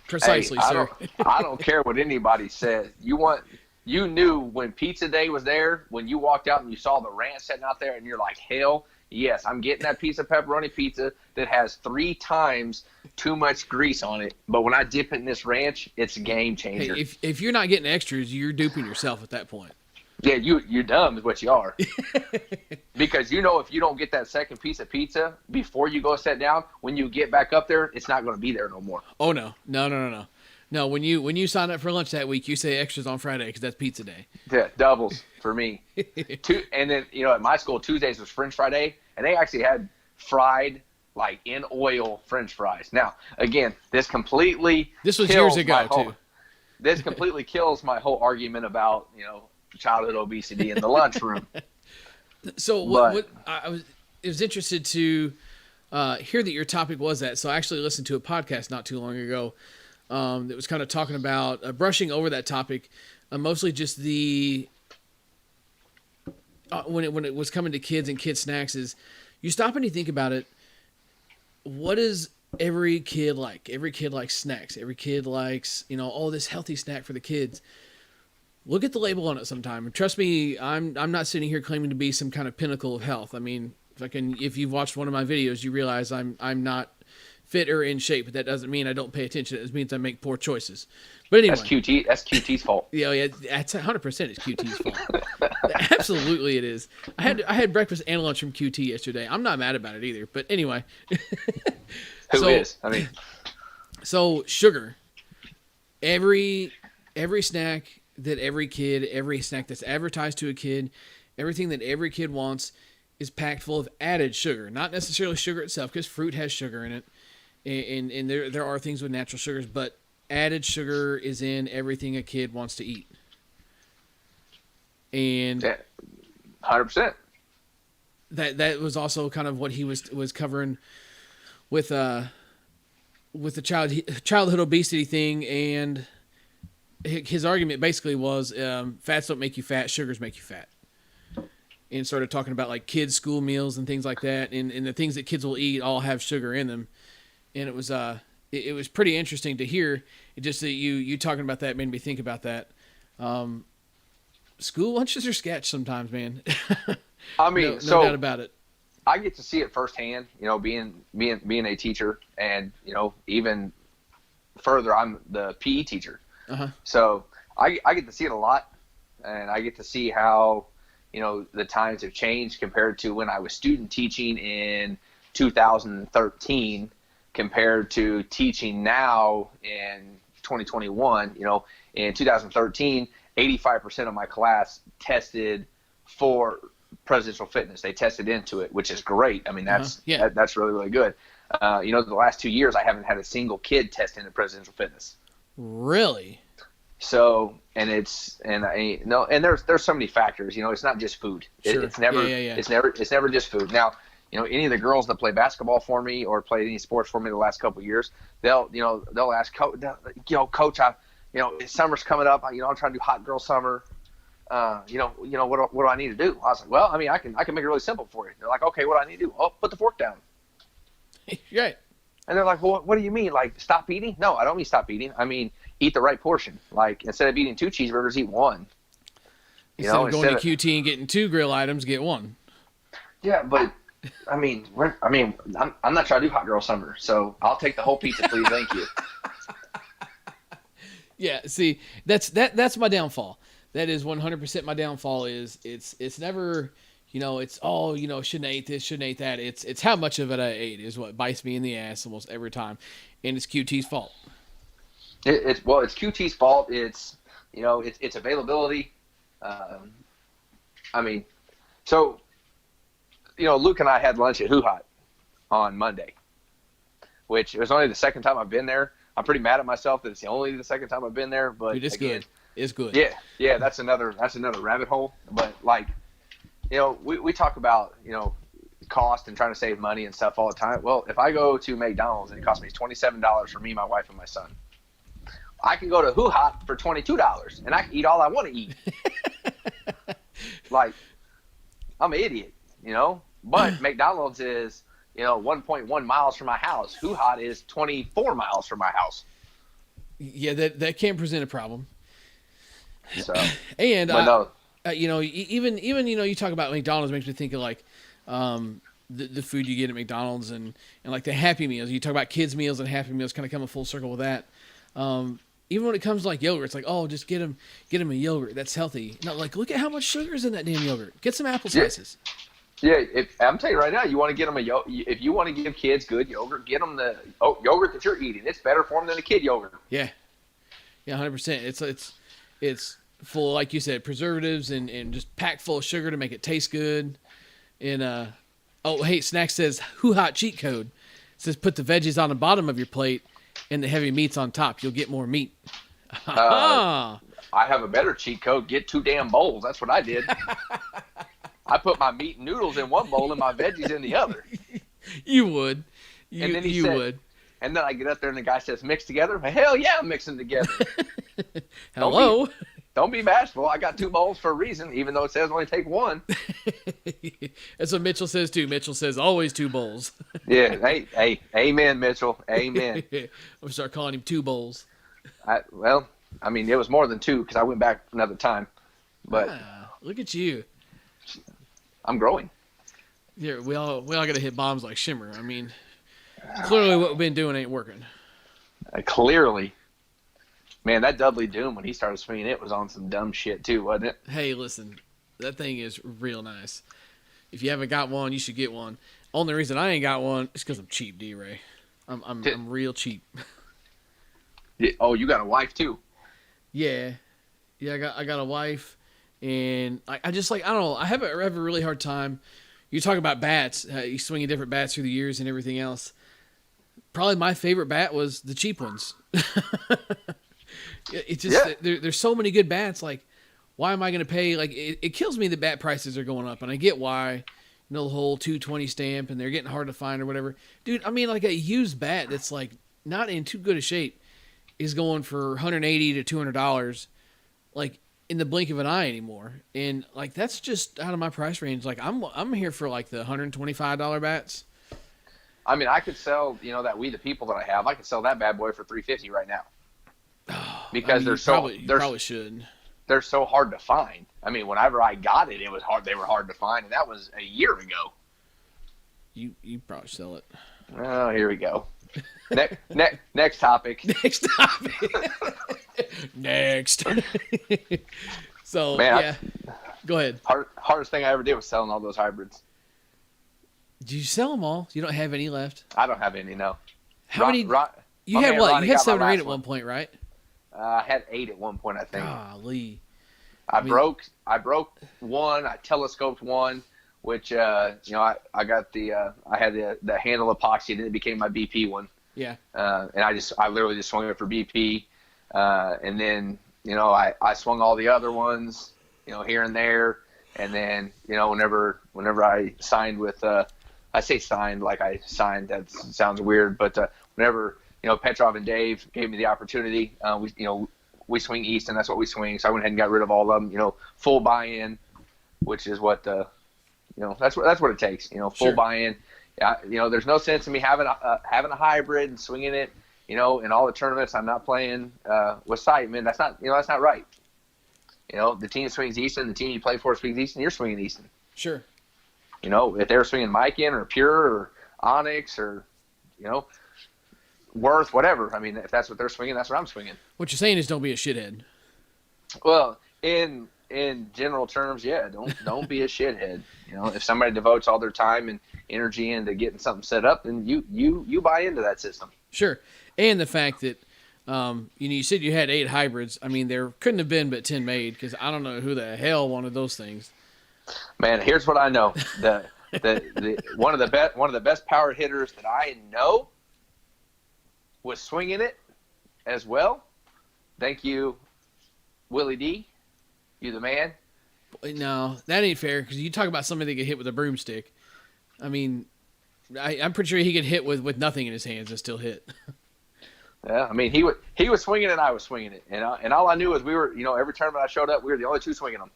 S2: Precisely, sir.
S1: I don't care what anybody says. You knew when pizza day was there, when you walked out and you saw the ranch sitting out there, and you're like, hell yes, I'm getting that piece of pepperoni pizza that has 3 times too much grease on it. But when I dip it in this ranch, it's a game changer.
S2: Hey, if you're not getting extras, you're duping yourself at that point.
S1: Yeah, you're dumb is what you are. Because if you don't get that second piece of pizza before you go sit down, when you get back up there, it's not going to be there no more.
S2: Oh no. No, when you sign up for lunch that week, you say extras on Friday because that's pizza day.
S1: Yeah, doubles for me. And then at my school, Tuesdays was French fry day, and they actually had fried like in oil French fries. Now, again, this was
S2: years ago too.
S1: This completely kills my whole argument about childhood obesity in the lunchroom.
S2: So it was interested to hear that your topic was that. So I actually listened to a podcast not too long ago that was kind of talking about brushing over that topic, mostly just when it was coming to kids and kid snacks. Is you stop and you think about it, what is every kid like? Every kid likes snacks. Every kid likes this healthy snack for the kids. Look at the label on it sometime. And trust me, I'm not sitting here claiming to be some kind of pinnacle of health. I mean, if you've watched one of my videos, you realize I'm not fit or in shape, but that doesn't mean I don't pay attention. It just means I make poor choices. But anyway.
S1: That's QT's fault.
S2: Yeah, that's 100% it's QT's fault. Absolutely it is. I had breakfast and lunch from QT yesterday. I'm not mad about it either. But anyway.
S1: Who is? I mean.
S2: So sugar. Every every snack that every snack that's advertised to a kid, everything that every kid wants is packed full of added sugar. Not necessarily sugar itself, because fruit has sugar in it, and there are things with natural sugars, but added sugar is in everything a kid wants to eat. And
S1: Yeah, 100%.
S2: That was also kind of what he was covering with the childhood obesity thing, and his argument basically was fats don't make you fat, sugars make you fat. And started talking about like kids' school meals and things like that, and the things that kids will eat all have sugar in them. And it was pretty interesting to hear. It just that you talking about that made me think about that. School lunches are sketch sometimes, man.
S1: I mean,
S2: no doubt about it.
S1: I get to see it firsthand, being a teacher, and even further, I'm the PE teacher.
S2: Uh-huh.
S1: So I get to see it a lot, and I get to see how the times have changed compared to when I was student teaching in 2013 compared to teaching now in 2021. In 2013, 85% of my class tested for presidential fitness. They tested into it, which is great. I mean, that's really, really good. The last 2 years, I haven't had a single kid test into presidential fitness.
S2: Really?
S1: So, and there's so many factors. It's not just food.
S2: Sure.
S1: It's never it's never just food. Now, any of the girls that play basketball for me or played any sports for me the last couple of years, they'll ask coach, summer's coming up. I'm trying to do hot girl summer. What do I need to do? I was like, well, I mean, I can make it really simple for you. They're like, okay, what do I need to do? Oh, put the fork down.
S2: Right.
S1: And they're like, well, what do you mean? Like, stop eating? No, I don't mean stop eating. I mean, eat the right portion. Like, instead of eating 2 cheeseburgers, eat 1.
S2: Instead of going to QT and getting 2 grill items, get 1.
S1: Yeah, but I'm not trying to do hot girl summer, so I'll take the whole pizza, please. Thank you.
S2: Yeah, see, that's my downfall. That is 100% my downfall. Is it's never, it's all, shouldn't have ate this, shouldn't have ate that. It's how much of it I ate is what bites me in the ass almost every time, and it's QT's fault.
S1: It's QT's fault. It's it's availability. Luke and I had lunch at Hoo Hot on Monday, which was only the second time I've been there. I'm pretty mad at myself that it's only the second time I've been there, but
S2: dude, good. It's good.
S1: Yeah, that's another rabbit hole. But we talk about cost and trying to save money and stuff all the time. Well, if I go to McDonald's and it costs me $27 for me, my wife, and my son, I can go to Hoo Hot for $22 and I can eat all I want to eat. Like, I'm an idiot, But McDonald's is 1.1 miles from my house. Hoo Hot is 24 miles from my house.
S2: Yeah, that can present a problem.
S1: So,
S2: and even you talk about McDonald's makes me think of like the food you get at McDonald's and like the Happy Meals. You talk about kids meals and Happy Meals, kind of come a full circle with that. Even when it comes to like yogurt, it's like, oh, just get them a yogurt that's healthy. Not like, look at how much sugar is in that damn yogurt. Get some apple slices.
S1: Yeah, I'm telling you right now, you want to get them if you want to give kids good yogurt, get them the yogurt that you're eating. It's better for them than a kid yogurt.
S2: Yeah, 100%. It's full, like you said, preservatives and just packed full of sugar to make it taste good. And Snack says Hoo Hot cheat code. It says put the veggies on the bottom of your plate and the heavy meats on top. You'll get more meat.
S1: I have a better cheat code. Get 2 damn bowls. That's what I did. I put my meat and noodles in one bowl and my veggies in the other.
S2: You would.
S1: And then I get up there and the guy says, mix together. Hell yeah, I'm mixing together.
S2: Hello.
S1: Don't be bashful. I got 2 bowls for a reason, even though it says only take 1.
S2: That's what Mitchell says too. Mitchell says always 2 bowls.
S1: Yeah. Hey, amen, Mitchell. Amen.
S2: I'm gonna start calling him 2 bowls.
S1: It was more than 2 because I went back another time. But
S2: look at you.
S1: I'm growing.
S2: Yeah, we all got to hit bombs like Shimmer. I mean, clearly what we've been doing ain't working.
S1: Clearly. Man, that Dudley Doom, when he started swinging, it was on some dumb shit too, wasn't it?
S2: Hey, listen, that thing is real nice. If you haven't got one, you should get one. Only reason I ain't got one is because I'm cheap, D-Ray. I'm real cheap.
S1: Oh, you got a wife too?
S2: Yeah, yeah. I got a wife, and I just like I don't know. I have a really hard time. You talk about bats, you swinging different bats through the years and everything else. Probably my favorite bat was the cheap ones. It's just
S1: Yeah.
S2: there's so many good bats. Like, why am I going to pay? Like, it kills me that bat prices are going up, and I get why. You know, the whole 220 stamp, and they're getting hard to find or whatever. Dude, I mean, like a used bat that's like not in too good a shape is going for 180 to $200, like in the blink of an eye anymore. And like that's just out of my price range. Like I'm here for like the $125 bats.
S1: I mean, I could sell, that We the People that I have. I could sell that bad boy for $350 right now
S2: I
S1: because
S2: mean, you probably should.
S1: they're so hard to find. I mean, whenever I got it, it was hard. They were hard to find, and that was a year ago.
S2: You probably sell it.
S1: Oh, here we go. Next topic.
S2: Next topic. Next. So
S1: Man,
S2: yeah, go ahead.
S1: Hardest thing I ever did was selling all those hybrids.
S2: Did you sell them all? You don't have any left.
S1: I don't have any. No.
S2: How many? You had what? You had 7 or 8 at one point, right?
S1: I had 8 at one point, I think.
S2: Golly.
S1: I broke one. I telescoped one, which I got I had the handle epoxy, and it became my BP one.
S2: Yeah.
S1: And I literally just swung it for BP, and then I swung all the other ones, here and there, and then whenever I signed with I say signed like I signed, that sounds weird, but whenever Petrov and Dave gave me the opportunity, we swing East, and that's what we swing. So I went ahead and got rid of all of them, full buy-in, which is what that's what it takes, full
S2: Sure.
S1: buy-in. Yeah, there's no sense in me having a hybrid and swinging it, in all the tournaments. I'm not playing with Siteman. That's not right. The team swings Easton, the team you play for swings Easton, you're swinging Easton.
S2: Sure.
S1: If they were swinging Mike in or Pure or Onyx or Worth, whatever. I mean, if that's what they're swinging, that's what I'm swinging.
S2: What you're saying is don't be a shithead.
S1: Well, in general terms, yeah, don't be a shithead. If somebody devotes all their time and energy into getting something set up, then you buy into that system.
S2: Sure. And the fact that you said you had 8 hybrids. I mean, there couldn't have been but 10 made, because I don't know who the hell wanted those things.
S1: Man, here's what I know: the one of the best power hitters that I know was swinging it as well. Thank you, Willie D. You the man.
S2: No, that ain't fair, because you talk about somebody that get hit with a broomstick. I mean, I'm pretty sure he could hit with nothing in his hands and still hit.
S1: Yeah, I mean, he was swinging it, and I was swinging it, and all I knew was we were, every tournament I showed up, we were the only two swinging them.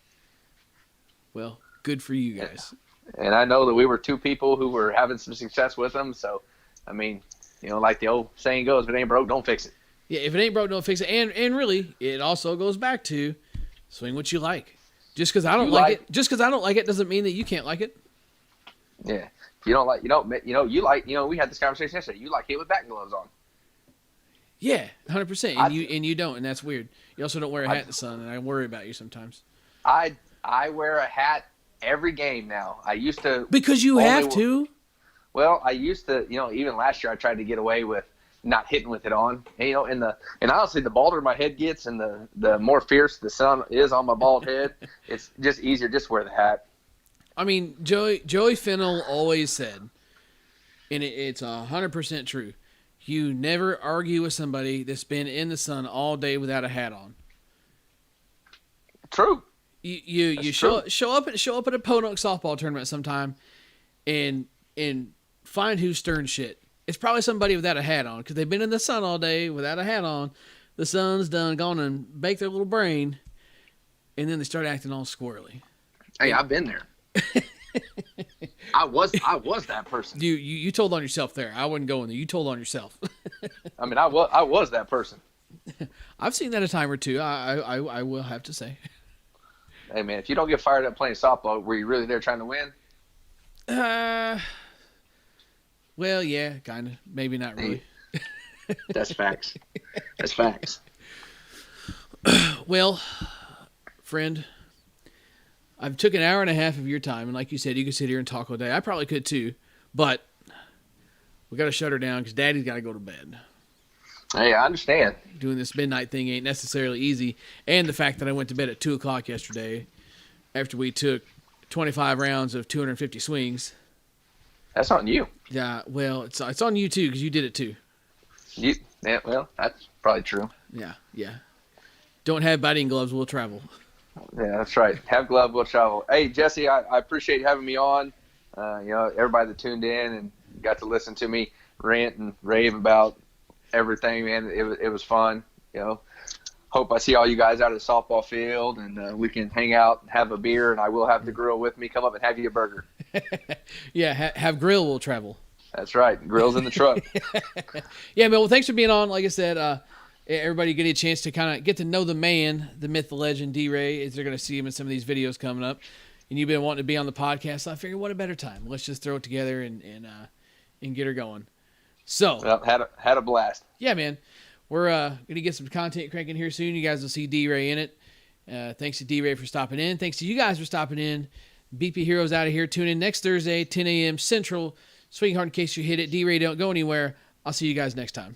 S2: Well, good for you guys.
S1: And I know that we were 2 people who were having some success with them. So, I mean, like the old saying goes, if it ain't broke, don't fix it.
S2: Yeah, if it ain't broke, don't fix it. And really, it also goes back to swing what you like. Just because I don't like it doesn't mean that you can't like it.
S1: Yeah. If you don't like, we had this conversation yesterday. You like it with back gloves on.
S2: Yeah, 100%. And you don't, and that's weird. You also don't wear a hat in the sun, and I worry about you sometimes.
S1: I wear a hat every game now. I used to.
S2: Because you have to.
S1: Well, I used to, even last year I tried to get away with not hitting with it on. And, and honestly, the balder my head gets and the more fierce the sun is on my bald head, it's just easier just wear the hat.
S2: I mean, Joey Fennell always said, and it's 100% true, you never argue with somebody that's been in the sun all day without a hat on.
S1: True.
S2: You show up at a Podunk softball tournament sometime, and find who's stirring shit. It's probably somebody without a hat on, because they've been in the sun all day without a hat on. The sun's gone and baked their little brain, and then they start acting all squirrely.
S1: Hey, I've been there. I was that person.
S2: You told on yourself there. I wouldn't go in there. You told on yourself.
S1: I mean, I was that person.
S2: I've seen that a time or two. I will have to say.
S1: Hey man, if you don't get fired up playing softball, were you really there trying to win?
S2: Well, yeah, kind of. Maybe not really.
S1: That's facts. That's facts.
S2: Well, friend, I've took an hour and a half of your time, and like you said, you could sit here and talk all day. I probably could too, but we got to shut her down because Daddy's got to go to bed.
S1: Hey, I understand.
S2: Doing this midnight thing ain't necessarily easy, and the fact that I went to bed at 2 o'clock yesterday after we took 25 rounds of 250 swings.
S1: That's on you.
S2: Yeah, well, it's on you too because you did it too.
S1: Yeah, well, that's probably true.
S2: Yeah. Don't have batting gloves, we'll travel.
S1: Yeah, that's right. Have glove, will travel. Hey, Jesse, I appreciate having me on. Everybody that tuned in and got to listen to me rant and rave about everything, man. It was fun. Hope I see all you guys out at the softball field, and we can hang out and have a beer, and I will have the grill with me. Come up and have you a burger.
S2: Yeah, have grill will travel.
S1: That's right. Grill's in the truck.
S2: Yeah, man. Well, thanks for being on. Like I said, everybody get a chance to kind of get to know the man, the myth, the legend, D-Ray, as they're going to see him in some of these videos coming up. And you've been wanting to be on the podcast, so I figured, what a better time. Let's just throw it together and get her going. So,
S1: well, had a blast.
S2: Yeah, man. We're going to get some content cranking here soon. You guys will see D-Ray in it. Thanks to D-Ray for stopping in. Thanks to you guys for stopping in. BP Heroes out of here. Tune in next Thursday, 10 a.m. Central. Swing hard in case you hit it. D-Ray, don't go anywhere. I'll see you guys next time.